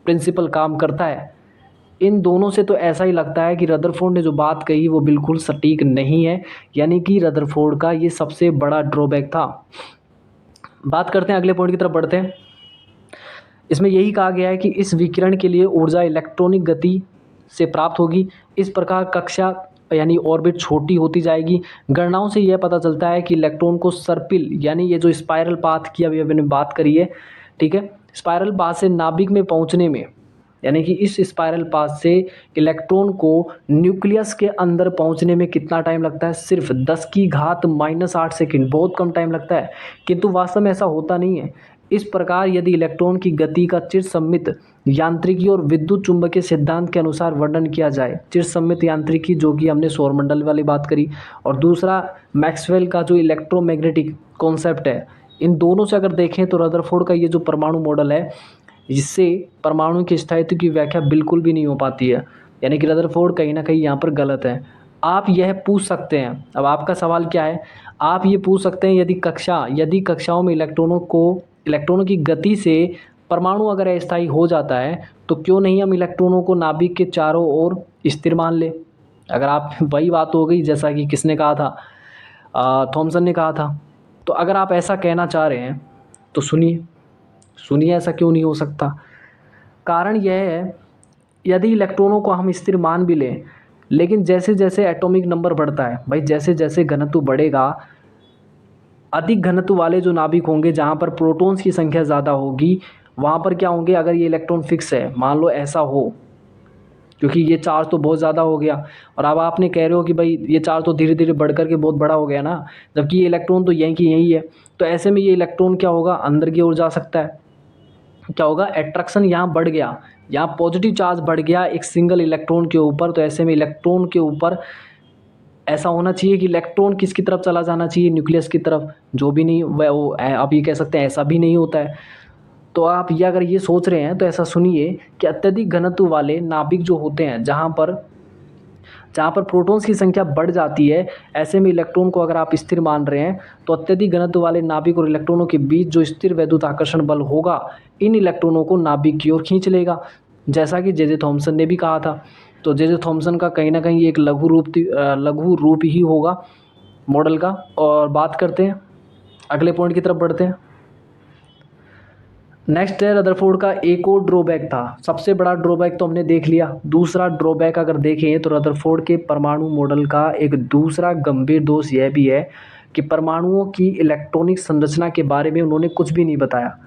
प्रिंसिपल काम करता है, इन दोनों से तो ऐसा ही लगता है कि रदरफोर्ड ने जो बात कही वो बिल्कुल सटीक नहीं है, यानी कि रदरफोर्ड का ये सबसे बड़ा ड्रॉबैक था। बात करते हैं, अगले पॉइंट की तरफ बढ़ते हैं। इसमें यही कहा गया है कि इस विकिरण के लिए ऊर्जा इलेक्ट्रॉनिक गति से प्राप्त होगी। इस प्रकार कक्षा यानी ऑर्बिट छोटी होती जाएगी। गणनाओं से यह पता चलता है कि इलेक्ट्रॉन को सर्पिल यानी ये जो स्पाइरल पाथ की अभी मैंने बात करी है, ठीक है, स्पाइरल पाथ से नाभिक में पहुंचने में, यानी कि इस स्पाइरल पाथ से इलेक्ट्रॉन को न्यूक्लियस के अंदर पहुंचने में कितना टाइम लगता है, सिर्फ 10⁻⁸ सेकंड, बहुत कम टाइम लगता है। किंतु वास्तव में ऐसा होता नहीं है। इस प्रकार यदि इलेक्ट्रॉन की गति का चिरसम्मित यांत्रिकी और विद्युत चुंबकीय सिद्धांत के अनुसार वर्णन किया जाए, चिरसम्मित यांत्रिकी जो कि हमने सौरमंडल वाली बात करी, और दूसरा मैक्सवेल का जो इलेक्ट्रोमैग्नेटिक कॉन्सेप्ट है, इन दोनों से अगर देखें तो रदरफोर्ड का ये जो परमाणु मॉडल है, जिससे परमाणु के स्थायित्व की व्याख्या बिल्कुल भी नहीं हो पाती है, यानी कि रदरफोर्ड कहीं ना कहीं यहाँ पर गलत है। आप यह पूछ सकते हैं, अब आपका सवाल क्या है, आप ये पूछ सकते हैं यदि कक्षाओं में इलेक्ट्रॉनों की गति से परमाणु अगर अस्थायी हो जाता है, तो क्यों नहीं हम इलेक्ट्रॉनों को नाभिक के चारों ओर स्थिर मान ले। अगर आप वही बात हो गई जैसा कि किसने कहा था, थॉमसन ने कहा था। तो अगर आप ऐसा कहना चाह रहे हैं तो सुनिए ऐसा क्यों नहीं हो सकता। कारण यह है, यदि इलेक्ट्रॉनों को हम स्थिर मान भी लें, लेकिन जैसे जैसे एटॉमिक नंबर बढ़ता है भाई, जैसे जैसे घनत्व बढ़ेगा, अधिक घनत्व वाले जो नाभिक होंगे जहाँ पर प्रोटॉन्स की संख्या ज़्यादा होगी, वहाँ पर क्या होंगे, अगर ये इलेक्ट्रॉन फिक्स है, मान लो ऐसा हो, क्योंकि ये चार्ज तो बहुत ज़्यादा हो गया, और अब आपने कह रहे हो कि भाई ये चार्ज तो धीरे धीरे बढ़ करके बहुत बड़ा हो गया ना, जबकि ये इलेक्ट्रॉन तो यहीं की यहीं है। तो ऐसे में ये इलेक्ट्रॉन क्या होगा, अंदर की ओर जा सकता है। क्या होगा, एट्रैक्शन यहाँ बढ़ गया, यहाँ पॉजिटिव चार्ज बढ़ गया एक सिंगल इलेक्ट्रॉन के ऊपर। तो ऐसे में इलेक्ट्रॉन के ऊपर ऐसा होना चाहिए कि इलेक्ट्रॉन किसकी तरफ चला जाना चाहिए, न्यूक्लियस की तरफ, जो भी नहीं वो आप ये कह सकते हैं ऐसा भी नहीं होता है। तो आप ये अगर ये सोच रहे हैं तो ऐसा सुनिए कि अत्यधिक घनत्व वाले नाभिक जो होते हैं, जहाँ पर प्रोटॉन्स की संख्या बढ़ जाती है, ऐसे में इलेक्ट्रॉन को अगर आप स्थिर मान रहे हैं, तो अत्यधिक घनत्व वाले नाभिक और इलेक्ट्रॉनों के बीच जो स्थिर वैद्युत आकर्षण बल होगा, इन इलेक्ट्रॉनों को नाभिक की ओर खींच लेगा, जैसा कि जे थॉमसन ने भी कहा था। तो जे थॉमसन का कहीं ना कहीं एक लघु रूप ही होगा मॉडल का। और बात करते हैं, अगले पॉइंट की तरफ बढ़ते हैं। नेक्स्ट है, रदरफोर्ड का एक और ड्रॉबैक था। सबसे बड़ा ड्रॉबैक तो हमने देख लिया, दूसरा ड्रॉबैक अगर देखें तो रदरफोर्ड के परमाणु मॉडल का एक दूसरा गंभीर दोष यह भी है कि परमाणुओं की इलेक्ट्रॉनिक संरचना के बारे में उन्होंने कुछ भी नहीं बताया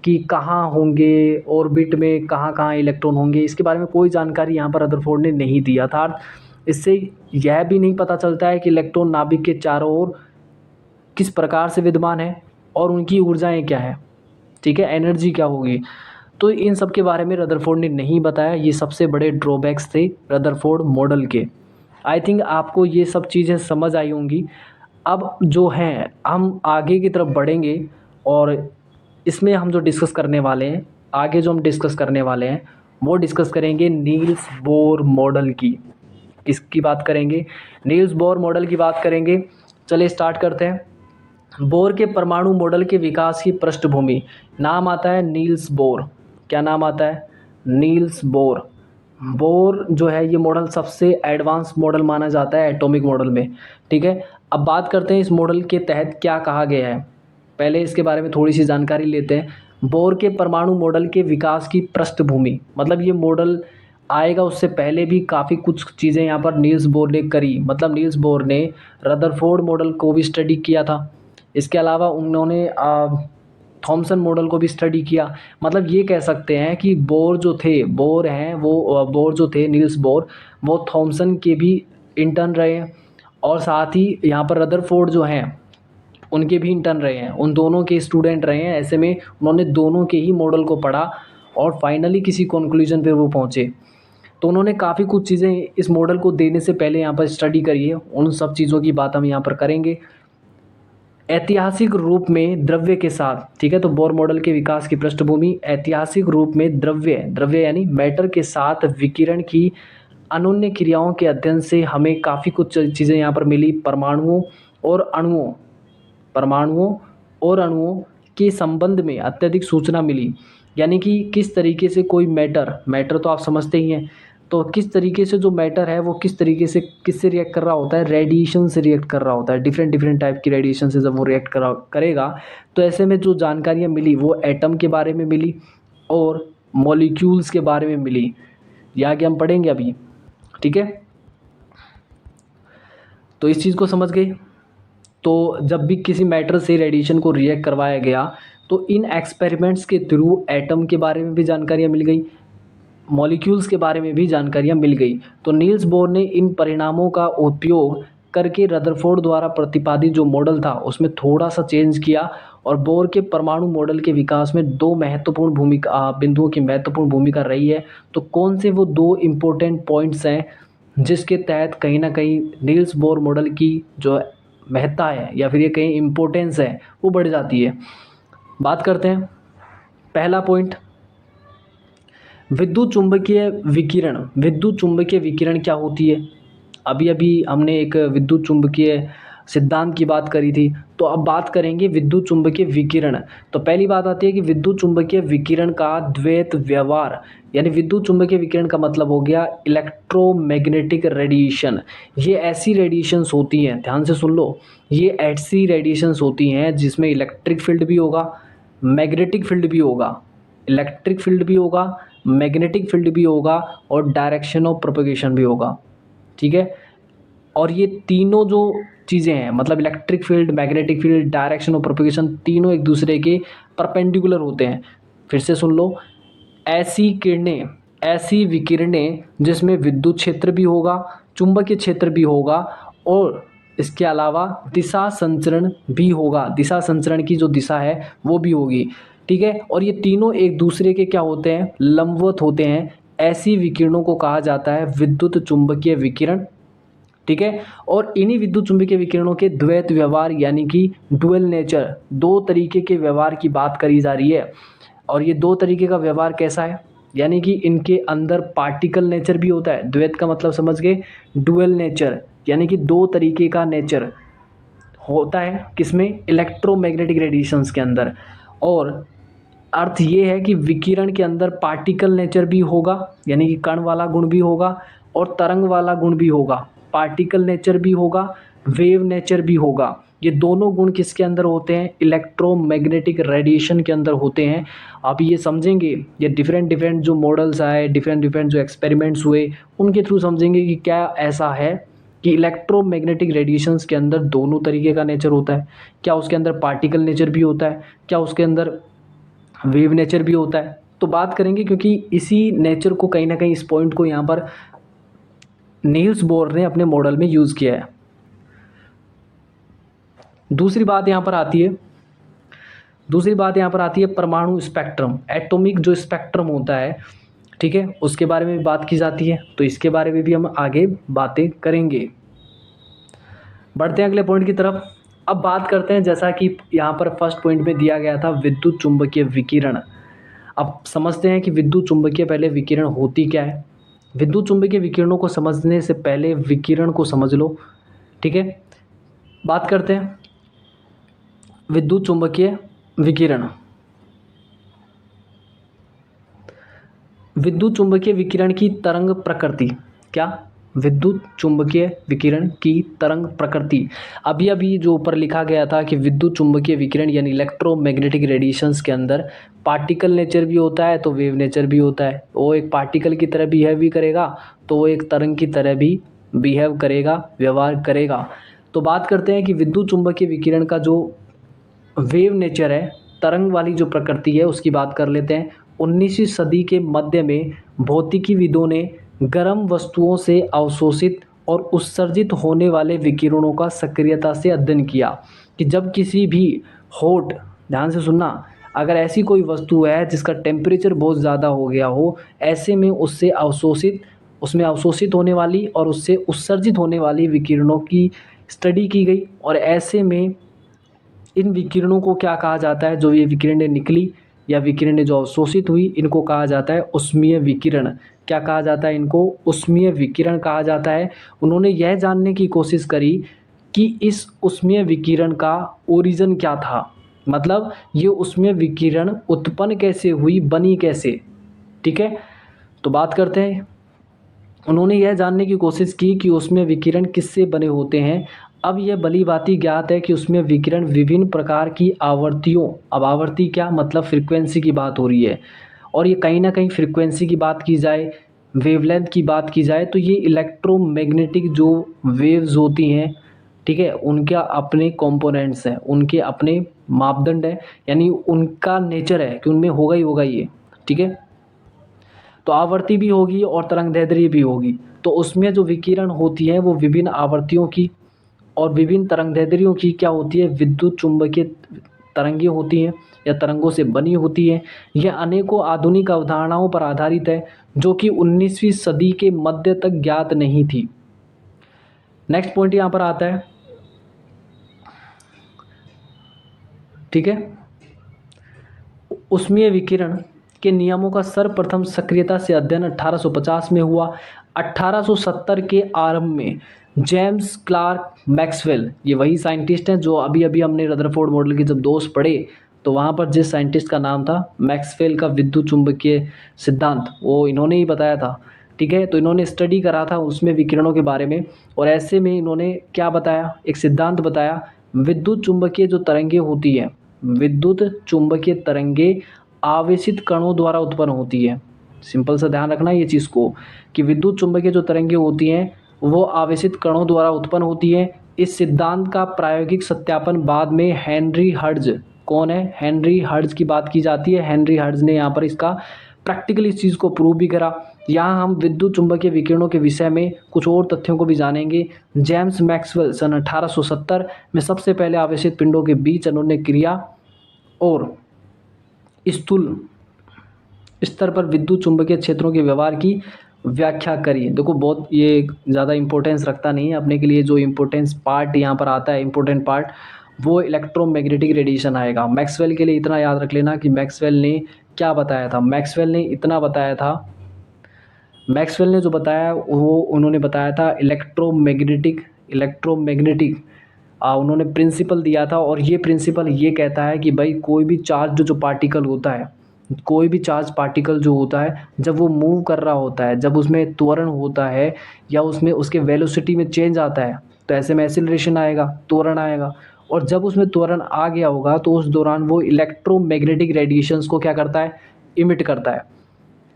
कि कहाँ होंगे, ऑर्बिट में कहाँ कहाँ इलेक्ट्रॉन होंगे, इसके बारे में कोई जानकारी यहाँ पर रदरफोर्ड ने नहीं दिया था। इससे यह भी नहीं पता चलता है कि इलेक्ट्रॉन नाभिक के चारों ओर किस प्रकार से विद्यमान है और उनकी ऊर्जाएं क्या है, ठीक है, एनर्जी क्या होगी। तो इन सब के बारे में रदरफोर्ड ने नहीं बताया। ये सबसे बड़े ड्रॉबैक्स थे रदरफोर्ड मॉडल के। आई थिंक आपको ये सब चीज़ें समझ आई होंगी। अब जो हैं हम आगे की तरफ बढ़ेंगे और इसमें हम जो डिस्कस करने वाले हैं, आगे जो हम डिस्कस करने वाले हैं वो डिस्कस करेंगे नील्स बोर मॉडल की। किसकी बात करेंगे, नील्स बोर मॉडल की बात करेंगे। चलिए स्टार्ट करते हैं। बोर के परमाणु मॉडल के विकास की पृष्ठभूमि, नाम आता है नील्स बोर। क्या नाम आता है, नील्स बोर। बोर जो है ये मॉडल सबसे एडवांस मॉडल माना जाता है एटॉमिक मॉडल में। ठीक है, अब बात करते हैं इस मॉडल के तहत क्या कहा गया है। पहले इसके बारे में थोड़ी सी जानकारी लेते हैं। बोर के परमाणु मॉडल के विकास की पृष्ठभूमि, मतलब ये मॉडल आएगा उससे पहले भी काफ़ी कुछ चीज़ें यहाँ पर नील्स बोर ने करी। मतलब नील्स बोर ने रदरफोर्ड मॉडल को भी स्टडी किया था। इसके अलावा उन्होंने थॉमसन मॉडल को भी स्टडी किया। मतलब ये कह सकते हैं कि बोर जो थे, बोर हैं वो बोर जो थे नील्स बोर, वो थॉमसन के भी इंटर्न रहे हैं। और साथ ही यहाँ पर रदरफोर्ड जो हैं उनके भी इंटर्न रहे हैं, उन दोनों के स्टूडेंट रहे हैं। ऐसे में उन्होंने दोनों के ही मॉडल को पढ़ा और फाइनली किसी कंक्लूजन पे वो पहुँचे। तो उन्होंने काफ़ी कुछ चीज़ें इस मॉडल को देने से पहले यहाँ पर स्टडी करी है। उन सब चीज़ों की बात हम यहाँ पर करेंगे। ऐतिहासिक रूप में द्रव्य के साथ, ठीक है, तो बोर मॉडल के विकास की पृष्ठभूमि, ऐतिहासिक रूप में द्रव्य यानी मैटर के साथ विकिरण की अनोन्य क्रियाओं के अध्ययन से हमें काफ़ी कुछ चीज़ें यहाँ पर मिली। परमाणुओं और अणुओं के संबंध में अत्यधिक सूचना मिली। यानी कि किस तरीके से कोई मैटर तो आप समझते ही हैं, तो किस तरीके से जो मैटर है वो किस तरीके से किससे रिएक्ट कर रहा होता है, रेडिएशन से रिएक्ट कर रहा होता है। डिफरेंट डिफरेंट टाइप की रेडिएशन से जब वो रिएक्ट करेगा तो ऐसे में जो जानकारियाँ मिली वो एटम के बारे में मिली और मॉलिक्यूल्स के बारे में मिली। ये आगे हम पढ़ेंगे अभी। ठीक है, तो इस चीज़ को समझ गए। तो जब भी किसी मैटर से रेडिएशन को रिएक्ट करवाया गया तो इन एक्सपेरिमेंट्स के थ्रू एटम के बारे में भी जानकारियाँ मिल गई, मॉलिक्यूल्स के बारे में भी जानकारियाँ मिल गई। तो नील्स बोर ने इन परिणामों का उपयोग करके रदरफोर्ड द्वारा प्रतिपादित जो मॉडल था उसमें थोड़ा सा चेंज किया और बोर के परमाणु मॉडल के विकास में दो महत्वपूर्ण बिंदुओं की महत्वपूर्ण भूमिका रही है। तो कौन से वो दो इम्पोर्टेंट पॉइंट्स हैं जिसके तहत कहीं ना कहीं नील्स बोर मॉडल की जो महत्ता है या फिर ये कहीं इम्पोर्टेंस है वो बढ़ जाती है। बात करते हैं। पहला पॉइंट, विद्युत चुंबकीय विकिरण क्या होती है। अभी अभी हमने एक विद्युत चुंबकीय सिद्धांत की बात करी थी, तो अब बात करेंगे विद्युत चुंबकीय विकिरण। तो पहली बात आती है कि विद्युत चुंबकीय विकिरण का द्वैत व्यवहार, यानी विद्युत चुंबकीय विकिरण का मतलब हो गया इलेक्ट्रोमैग्नेटिक रेडिएशन। ये ऐसी रेडिएशंस होती हैं, ध्यान से सुन लो, ये ऐसी रेडिएशंस होती हैं जिसमें इलेक्ट्रिक फील्ड भी होगा, मैग्नेटिक फील्ड भी होगा, इलेक्ट्रिक फील्ड भी होगा, मैग्नेटिक फील्ड भी होगा और डायरेक्शन ऑफ प्रोपगेशन भी होगा। ठीक है, और ये तीनों जो चीज़ें हैं, मतलब electric field, magnetic field, direction of propagation, तीनों एक दूसरे के परपेंडिकुलर होते हैं। फिर से सुन लो, ऐसी विकिरणें जिसमें विद्युत क्षेत्र भी होगा, चुंबकीय क्षेत्र भी होगा और इसके अलावा दिशा संचरण भी होगा, दिशा संचरण की जो दिशा है वो भी होगी। ठीक है, और ये तीनों एक दूसरे के क्या होते हैं, लंबवत होते हैं। ऐसी विकिरणों को कहा जाता है विद्युत चुंबकीय विकिरण। ठीक है, और इन्हीं विद्युत चुंबकीय विकिरणों के द्वैत व्यवहार यानी कि डुअल नेचर, दो तरीके के व्यवहार की बात करी जा रही है। और ये दो तरीके का व्यवहार कैसा है, यानी कि इनके अंदर पार्टिकल नेचर भी होता है। द्वैत का मतलब समझ गए, डुअल नेचर यानी कि दो तरीके का नेचर होता है किसमें, इलेक्ट्रोमैग्नेटिक रेडिएशंस के अंदर। और अर्थ ये है कि विकिरण के अंदर पार्टिकल नेचर भी होगा, यानी कि कण वाला गुण भी होगा और तरंग वाला गुण भी होगा। पार्टिकल नेचर भी होगा, वेव नेचर भी होगा। ये दोनों गुण किसके अंदर होते हैं, इलेक्ट्रोमैग्नेटिक रेडिएशन के अंदर होते हैं। आप ये समझेंगे, ये डिफरेंट डिफरेंट जो मॉडल्स आए, डिफरेंट डिफरेंट जो एक्सपेरिमेंट्स हुए, उनके थ्रू समझेंगे कि क्या ऐसा है कि इलेक्ट्रोमैग्नेटिक रेडिएशंस के अंदर दोनों तरीके का नेचर होता है। क्या उसके अंदर पार्टिकल नेचर भी होता है, क्या उसके अंदर वेव नेचर भी होता है। तो बात करेंगे, क्योंकि इसी नेचर को कहीं ना कहीं, इस पॉइंट को यहाँ पर नील्स बोर ने अपने मॉडल में यूज़ किया है। दूसरी बात यहाँ पर आती है परमाणु स्पेक्ट्रम, एटॉमिक जो स्पेक्ट्रम होता है, ठीक है, उसके बारे में भी बात की जाती है। तो इसके बारे में भी हम आगे बातें करेंगे। बढ़ते हैं अगले पॉइंट की तरफ। अब बात करते हैं, जैसा कि यहाँ पर फर्स्ट पॉइंट में दिया गया था, विद्युत चुंबकीय विकिरण। अब समझते हैं कि विद्युत चुंबकीय पहले विकिरण होती क्या है। विद्युत चुंबकीय विकिरणों को समझने से पहले विकिरण को समझ लो। ठीक है, बात करते हैं विद्युत चुंबकीय विकिरण। विद्युत चुंबकीय विकिरण की तरंग प्रकृति। क्या? विद्युत चुंबकीय विकिरण की तरंग प्रकृति। अभी अभी जो ऊपर लिखा गया था कि विद्युत चुंबकीय विकिरण यानी इलेक्ट्रोमैग्नेटिक रेडिएशंस के अंदर पार्टिकल नेचर भी होता है तो वेव नेचर भी होता है। वो एक पार्टिकल की तरह बिहेव भी करेगा तो वो एक तरंग की तरह भी बिहेव करेगा, व्यवहार करेगा। तो बात करते हैं कि विद्युत चुंबकीय विकिरण का जो वेव नेचर है, तरंग वाली जो प्रकृति है, उसकी बात कर लेते हैं। 19वीं सदी के मध्य में भौतिकीविदों ने गर्म वस्तुओं से अवशोषित और उत्सर्जित होने वाले विकिरणों का सक्रियता से अध्ययन किया कि जब किसी भी हॉट, ध्यान से सुनना, अगर ऐसी कोई वस्तु है जिसका टेम्परेचर बहुत ज़्यादा हो गया हो, ऐसे में उसमें अवशोषित होने वाली और उससे उत्सर्जित होने वाली विकिरणों की स्टडी की गई। और ऐसे में इन विकिरणों को क्या कहा जाता है, जो ये विकिरणें निकली या विकिरणें जो अवशोषित हुई, इनको कहा जाता है उष्मीय विकिरण। क्या कहा जाता है इनको? उष्मीय विकिरण कहा जाता है। उन्होंने यह जानने की कोशिश करी कि इस उष्मीय विकिरण का ओरिजिन क्या था, मतलब ये उष्मीय विकिरण उत्पन्न कैसे हुई, बनी कैसे। ठीक है, तो बात करते हैं। उन्होंने यह जानने की कोशिश की कि उसमें विकिरण किससे बने होते हैं। अब यह भली-भांति ज्ञात है कि उसमें विकिरण विभिन्न प्रकार की आवृत्तियों, अब आवृत्ति क्या मतलब फ्रीक्वेंसी की बात हो रही है, और ये कहीं ना कहीं फ्रीक्वेंसी की बात की जाए, वेवलेंथ की बात की जाए, तो ये इलेक्ट्रोमैग्नेटिक जो वेव्स होती हैं, ठीक है, उनके अपने कंपोनेंट्स हैं, उनके अपने मापदंड हैं, यानी उनका नेचर है कि उनमें होगा ही होगा ये। ठीक है, तो आवर्ती भी होगी और तरंगदैर्ध्य भी होगी। तो उसमें जो विकिरण होती है वो विभिन्न आवर्तियों की और विभिन्न तरंगदैर्ध्यों की क्या होती है, विद्युत चुंबकीय तरंगें होती हैं या तरंगों से बनी होती है। यह अनेकों आधुनिक अवधारणाओं पर आधारित है जो कि 19वीं सदी के मध्य तक ज्ञात नहीं थी। नेक्स्ट पॉइंट यहाँ पर आता है। ठीक है, उष्मीय विकिरण के नियमों का सर्वप्रथम सक्रियता से अध्ययन 1850 में हुआ। 1870 के आरंभ में जेम्स क्लार्क मैक्सवेल, ये वही साइंटिस्ट हैं जो अभी अभी हमने रदरफोर्ड मॉडल के जब दोष पढ़े तो वहाँ पर जिस साइंटिस्ट का नाम था मैक्सवेल का विद्युत चुंबकीय सिद्धांत, वो इन्होंने ही बताया था। ठीक है, तो इन्होंने स्टडी करा था उसमें विकिरणों के बारे में, और ऐसे में इन्होंने क्या बताया, एक सिद्धांत बताया। विद्युत चुंबकीय जो तरंगें होती हैं, विद्युत चुंबकीय तरंगें आवेशित कणों द्वारा उत्पन्न होती है। सिंपल सा ध्यान रखना ये चीज़ को कि विद्युत चुंबकीय जो तरंगें होती हैं वो आवेशित कणों द्वारा उत्पन्न होती है। इस सिद्धांत का प्रायोगिक सत्यापन बाद में हेनरी हर्ट्ज, कौन है, हेनरी हर्ट्ज की बात की जाती है। हेनरी हर्ट्ज ने यहाँ पर इसका प्रैक्टिकली इस चीज़ को प्रूव भी करा। यहाँ हम विद्युत चुंबकीय विकिरणों के विषय में कुछ और तथ्यों को भी जानेंगे। जेम्स मैक्सवेल सन 1870 में सबसे पहले आवेशित पिंडों के बीच अन्योन्य क्रिया और स्थूल स्तर पर विद्युत चुंबकीय क्षेत्रों के व्यवहार की व्याख्या करी। देखो बहुत ये ज़्यादा इंपॉर्टेंस रखता नहीं है अपने के लिए, जो इंपॉर्टेंस पार्ट यहाँ पर आता है, इंपॉर्टेंट पार्ट, वो इलेक्ट्रोमैग्नेटिक रेडिएशन आएगा। मैक्सवेल के लिए इतना याद रख लेना कि मैक्सवेल ने क्या बताया था। मैक्सवेल ने इतना बताया था, मैक्सवेल ने जो बताया वो उन्होंने बताया था इलेक्ट्रोमैग्नेटिक उन्होंने प्रिंसिपल दिया था, और ये प्रिंसिपल ये कहता है कि भाई कोई भी चार्ज जो पार्टिकल होता है, कोई भी चार्ज पार्टिकल जो होता है, जब वो मूव कर रहा होता है, जब उसमें त्वरण होता है या उसमें उसके वेलोसिटी में चेंज आता है, तो ऐसे में एक्सीलरेशन आएगा, त्वरण आएगा। और जब उसमें त्वरण आ गया होगा तो उस दौरान वो इलेक्ट्रोमैग्नेटिक रेडिएशंस को क्या करता है, इमिट करता है।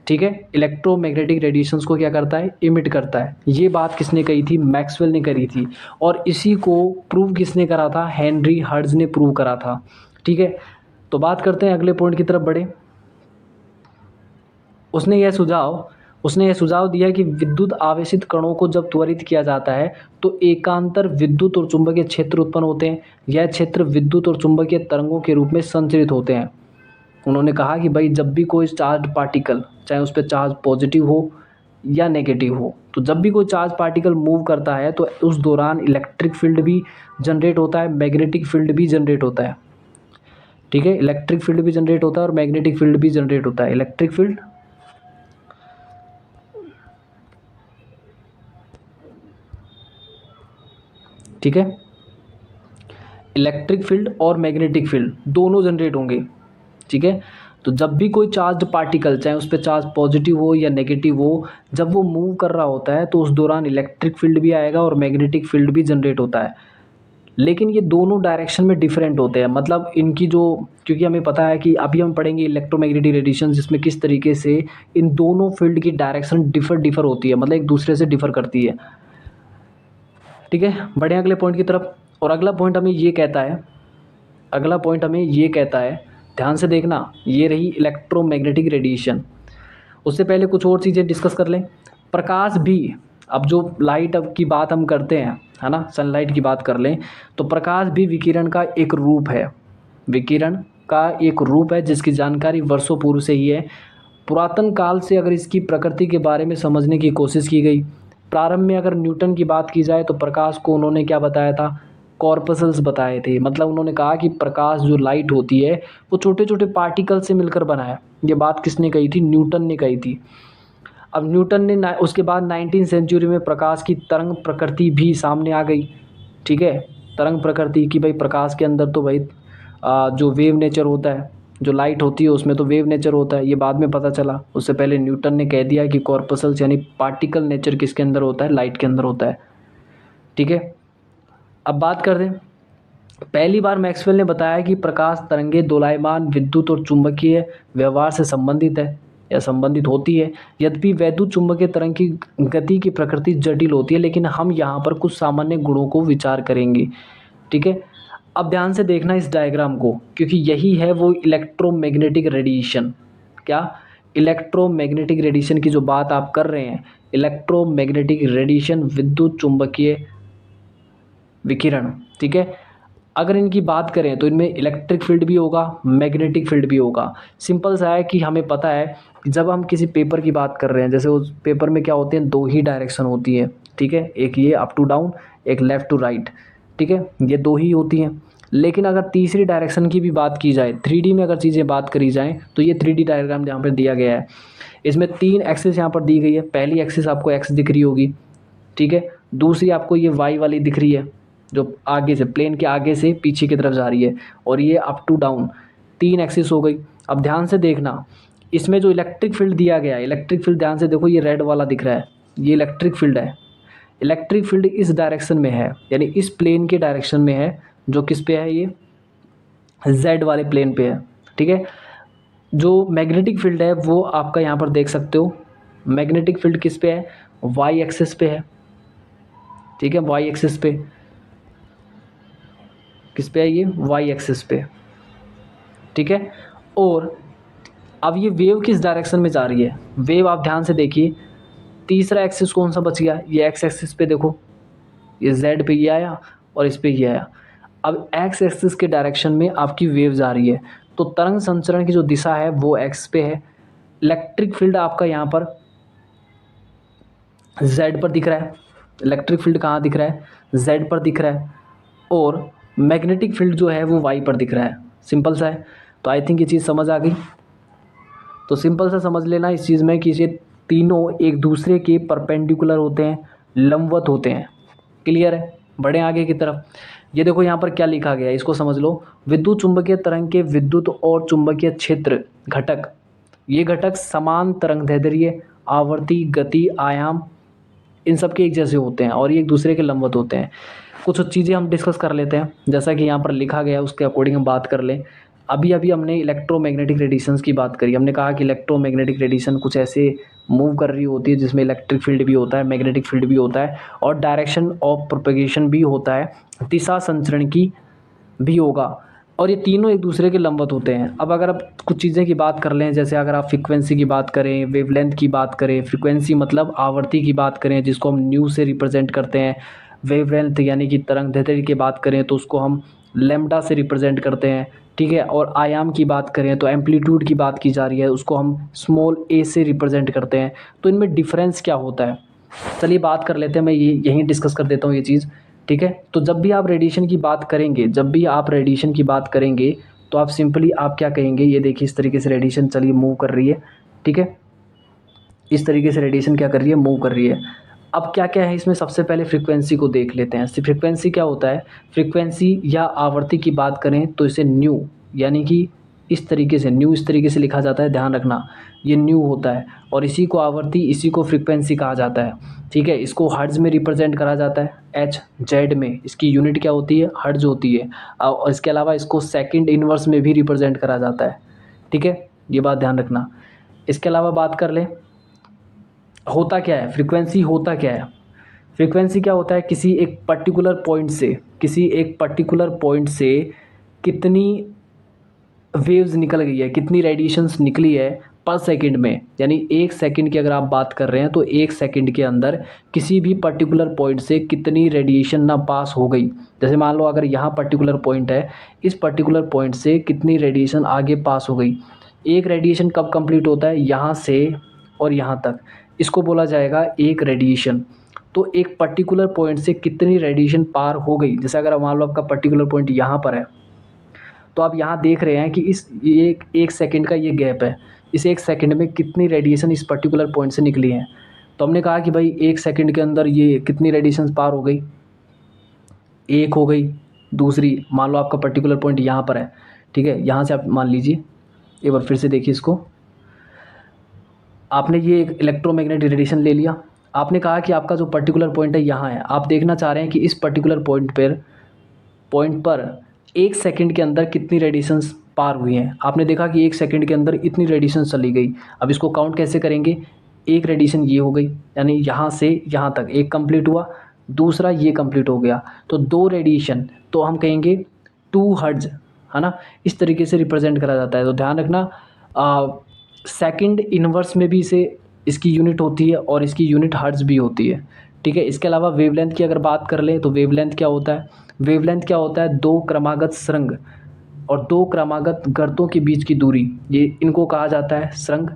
ठीक है, इलेक्ट्रोमैग्नेटिक रेडिएशंस को क्या करता है, इमिट करता है। ये बात किसने कही थी, मैक्सवेल ने करी थी, और इसी को प्रूव किसने करा था, हेनरी हर्ट्ज ने प्रूव करा था। ठीक है, तो बात करते हैं अगले पॉइंट की तरफ बढ़े। उसने यह सुझाव दिया कि विद्युत आवेशित कणों को जब त्वरित किया जाता है तो एकांतर विद्युत और चुंबकीय क्षेत्र उत्पन्न होते हैं। यह क्षेत्र विद्युत और चुंबकीय तरंगों के रूप में संचरित होते हैं। उन्होंने कहा कि भाई जब भी कोई चार्ज पार्टिकल, चाहे उस पर चार्ज पॉजिटिव हो या नेगेटिव हो, तो जब भी कोई चार्ज पार्टिकल मूव करता है तो उस दौरान इलेक्ट्रिक फील्ड भी जनरेट होता है, मैग्नेटिक फील्ड भी जनरेट होता है। ठीक है, इलेक्ट्रिक फील्ड भी जनरेट होता है और मैग्नेटिक फील्ड भी जनरेट होता है। इलेक्ट्रिक फील्ड, ठीक है, इलेक्ट्रिक फील्ड और मैग्नेटिक फील्ड दोनों जनरेट होंगे। ठीक है, तो जब भी कोई चार्ज पार्टिकल, चाहे उस पर चार्ज पॉजिटिव हो या नेगेटिव हो, जब वो मूव कर रहा होता है तो उस दौरान इलेक्ट्रिक फील्ड भी आएगा और मैग्नेटिक फील्ड भी जनरेट होता है। लेकिन ये दोनों डायरेक्शन में डिफरेंट होते हैं, मतलब इनकी जो, क्योंकि हमें पता है कि अभी हम पढ़ेंगे इलेक्ट्रोमैग्नेटिक रेडिएशन, जिसमें किस तरीके से इन दोनों फील्ड की डायरेक्शन डिफर होती है, मतलब एक दूसरे से डिफर करती है। ठीक है, बढ़े अगले पॉइंट की तरफ। और अगला पॉइंट हमें ये कहता है, ध्यान से देखना, ये रही इलेक्ट्रोमैग्नेटिक रेडिएशन। उससे पहले कुछ और चीज़ें डिस्कस कर लें। प्रकाश भी, अब जो लाइट अब की बात हम करते हैं, है ना, सनलाइट की बात कर लें, तो प्रकाश भी विकिरण का एक रूप है। विकिरण का एक रूप है जिसकी जानकारी वर्षों पूर्व से ही है। पुरातन काल से अगर इसकी प्रकृति के बारे में समझने की कोशिश की गई। प्रारंभ में अगर न्यूटन की बात की जाए तो प्रकाश को उन्होंने क्या बताया था, कॉर्पसल्स बताए थे। मतलब उन्होंने कहा कि प्रकाश जो लाइट होती है वो छोटे छोटे पार्टिकल से मिलकर बना है। ये बात किसने कही थी, न्यूटन ने कही थी। अब न्यूटन ने उसके बाद 19वीं सेंचुरी में प्रकाश की तरंग प्रकृति भी सामने आ गई। ठीक है, तरंग प्रकृति की, भाई प्रकाश के अंदर तो भाई जो वेव नेचर होता है, जो लाइट होती है उसमें तो वेव नेचर होता है, ये बाद में पता चला। उससे पहले न्यूटन ने कह दिया कि कॉर्पसल्स यानी पार्टिकल नेचर किसके अंदर होता है, लाइट के अंदर होता है। ठीक है, अब बात कर दें, पहली बार मैक्सवेल ने बताया कि प्रकाश तरंगे दोलायमान विद्युत और चुंबकीय व्यवहार से संबंधित है या संबंधित होती है। यद्यपि वैद्युत चुंबकीय तरंग की गति की प्रकृति जटिल होती है, लेकिन हम यहाँ पर कुछ सामान्य गुणों को विचार करेंगे। ठीक है, अब ध्यान से देखना इस डायग्राम को, क्योंकि यही है वो इलेक्ट्रोमैग्नेटिक रेडिएशन। क्या, इलेक्ट्रोमैग्नेटिक रेडिएशन की जो बात आप कर रहे हैं, इलेक्ट्रोमैग्नेटिक रेडिएशन, विद्युत चुंबकीय विकिरण। ठीक है, अगर इनकी बात करें तो इनमें इलेक्ट्रिक फील्ड भी होगा, मैग्नेटिक फील्ड भी होगा। सिंपल सा है कि हमें पता है कि जब हम किसी पेपर की बात कर रहे हैं, जैसे उस पेपर में क्या होते हैं, दो ही डायरेक्शन होती है। ठीक है, एक ये अप टू डाउन, एक लेफ़्ट टू राइट। ठीक है, ये दो ही होती हैं। लेकिन अगर तीसरी डायरेक्शन की भी बात की जाए, 3D में अगर चीज़ें बात करी जाएँ, तो ये 3D डायग्राम यहाँ पर दिया गया है। इसमें 3 एक्सिस यहाँ पर दी गई है। पहली एक्सिस आपको एक्स दिख रही होगी। ठीक है, दूसरी आपको ये वाई वाली दिख रही है, जो आगे से, प्लेन के आगे से पीछे की तरफ जा रही है, और ये अप टू डाउन, 3 एक्सिस हो गई। अब ध्यान से देखना, इसमें जो इलेक्ट्रिक फील्ड दिया गया है, इलेक्ट्रिक फील्ड ध्यान से देखो, ये रेड वाला दिख रहा है, ये इलेक्ट्रिक फील्ड है। इलेक्ट्रिक फील्ड इस डायरेक्शन में है, यानी इस प्लेन के डायरेक्शन में है, जो किस पे है, ये जेड वाले प्लेन पे है। ठीक है, जो मैग्नेटिक फील्ड है वो आपका यहाँ पर देख सकते हो, मैग्नेटिक फील्ड किस पे है, वाई एक्सिस पे है। ठीक है, वाई एक्सिस पे, किस पे है, ये वाई एक्सिस पे। ठीक है, और अब ये वेव किस डायरेक्शन में जा रही है, वेव आप ध्यान से देखिए, तीसरा एक्सिस कौन सा बच गया, ये एक्स एक्सिस पे देखो, ये जेड पे ये आया और इस पे ये आया। अब एक्स एक्सिस के डायरेक्शन में आपकी वेव जा रही है, तो तरंग संचरण की जो दिशा है वो एक्स पे है। इलेक्ट्रिक फील्ड आपका यहाँ पर जेड पर दिख रहा है, इलेक्ट्रिक फील्ड कहाँ दिख रहा है, जेड पर दिख रहा है, और मैग्नेटिक फील्ड जो है वो वाई पर दिख रहा है। सिंपल सा है। तो आई थिंक ये चीज़ समझ आ गई। तो सिंपल सा समझ लेना इस चीज़ में कि ये तीनों एक दूसरे के परपेंडिकुलर होते हैं, लंबवत होते हैं। क्लियर है, बढ़े आगे की तरफ। ये देखो यहाँ पर क्या लिखा गया है, इसको समझ लो। विद्युत चुंबकीय तरंग के विद्युत और चुंबकीय क्षेत्र घटक, ये घटक समान तरंगदैर्ध्य, आवर्ती, गति, आयाम, इन सब के एक जैसे होते हैं और ये एक दूसरे के लंबवत होते हैं। कुछ चीज़ें हम डिस्कस कर लेते हैं, जैसा कि यहाँ पर लिखा गया है उसके अकॉर्डिंग हम बात कर लें। अभी हमने इलेक्ट्रोमैग्नेटिक रेडिएशंस की बात करी। हमने कहा कि इलेक्ट्रोमैग्नेटिक रेडिएशन कुछ ऐसे मूव कर रही होती है जिसमें इलेक्ट्रिक फील्ड भी होता है, मैग्नेटिक फील्ड भी होता है, और डायरेक्शन ऑफ प्रोपेगेशन भी होता है, दिशा संचरण की भी होगा, और ये तीनों एक दूसरे के लंबवत होते हैं। अब अगर आप कुछ चीज़ें की बात कर लें, जैसे अगर आप फ्रीक्वेंसी की बात करें, वेवलेंथ की बात करें, फ्रीक्वेंसी मतलब आवर्ती की बात करें जिसको हम न्यू से रिप्रेजेंट करते हैं, वेवलेंथ यानी कि तरंगदैर्ध्य की बात करें तो उसको हम लैम्ब्डा से रिप्रेजेंट करते हैं। ठीक है, और आयाम की बात करें तो एम्पलीट्यूड की बात की जा रही है, उसको हम स्मॉल ए से रिप्रेजेंट करते हैं। तो इनमें डिफरेंस क्या होता है, चलिए बात कर लेते हैं। मैं यहीं डिस्कस कर देता हूँ ये चीज़। ठीक है, तो जब भी आप रेडिएशन की बात करेंगे, तो आप सिंपली आप क्या कहेंगे, ये देखिए इस तरीके से रेडिएशन चलिए मूव कर रही है। ठीक है, इस तरीके से रेडिएशन क्या कर रही है, मूव कर रही है। अब क्या क्या है इसमें, सबसे पहले फ्रीक्वेंसी को देख लेते हैं। फ्रीक्वेंसी क्या होता है, फ्रीक्वेंसी या आवर्ती की बात करें तो इसे न्यू यानी कि इस तरीके से, न्यू इस तरीके से लिखा जाता है, ध्यान रखना ये न्यू होता है। और इसी को आवर्ती, इसी को फ्रीक्वेंसी कहा जाता है, ठीक है। इसको हर्ट्ज में रिप्रेजेंट करा जाता है, एच जेड में इसकी यूनिट क्या होती है, हर्ट्ज होती है। और इसके अलावा इसको सेकंड इनवर्स में भी रिप्रेजेंट करा जाता है, ठीक है, ये बात ध्यान रखना। इसके अलावा बात कर लें, होता क्या है फ्रीक्वेंसी, होता क्या है फ्रीक्वेंसी, क्या होता है, किसी एक पर्टिकुलर पॉइंट से, किसी एक पर्टिकुलर पॉइंट से कितनी वेव्स निकल गई है, कितनी रेडिएशंस निकली है पर सेकंड में, यानी एक सेकंड की अगर आप बात कर रहे हैं तो एक सेकंड के अंदर किसी भी पर्टिकुलर पॉइंट से कितनी रेडिएशन ना पास हो गई। जैसे मान लो अगर यहाँ पर्टिकुलर पॉइंट है, इस पर्टिकुलर पॉइंट से कितनी रेडिएशन आगे पास हो गई। एक रेडिएशन कब कंप्लीट होता है, यहाँ से और यहाँ तक, इसको बोला जाएगा एक रेडिएशन। तो एक पर्टिकुलर पॉइंट से कितनी रेडिएशन पार हो गई, जैसे अगर मान लो आपका पर्टिकुलर पॉइंट यहाँ पर है, तो आप यहाँ देख रहे हैं कि इस एक सेकंड का ये गैप है, इस एक सेकंड में कितनी रेडिएशन इस पर्टिकुलर पॉइंट से निकली है। तो हमने कहा कि भाई एक सेकंड के अंदर ये कितनी रेडिएशन पार हो गई, एक हो गई। दूसरी, मान लो आपका पर्टिकुलर पॉइंट यहाँ पर है, ठीक है, यहाँ से आप मान लीजिए, एक बार फिर से देखिए इसको, आपने ये एक इलेक्ट्रोमैग्नेटिक रेडिएशन ले लिया, आपने कहा कि आपका जो पर्टिकुलर पॉइंट है यहाँ है, आप देखना चाह रहे हैं कि इस पर्टिकुलर पॉइंट पर एक सेकंड के अंदर कितनी रेडिएशंस पार हुई हैं। आपने देखा कि एक सेकंड के अंदर इतनी रेडिएशन चली गई। अब इसको काउंट कैसे करेंगे, एक रेडिएशन ये हो गई, यानी यहाँ से यहाँ तक एक कंप्लीट हुआ, दूसरा ये कंप्लीट हो गया, तो दो रेडिएशन, तो हम कहेंगे 2 हर्ट्ज, है ना। इस तरीके से रिप्रेजेंट करा जाता है। तो ध्यान रखना, सेकंड इनवर्स में भी इसे, इसकी यूनिट होती है और इसकी यूनिट हर्ट्ज भी होती है, ठीक है। इसके अलावा वेवलेंथ की अगर बात कर लें तो वेवलेंथ क्या होता है, वेवलेंथ क्या होता है, दो क्रमागत सुरंग और दो क्रमागत गर्तों के बीच की दूरी, ये इनको कहा जाता है सुरंग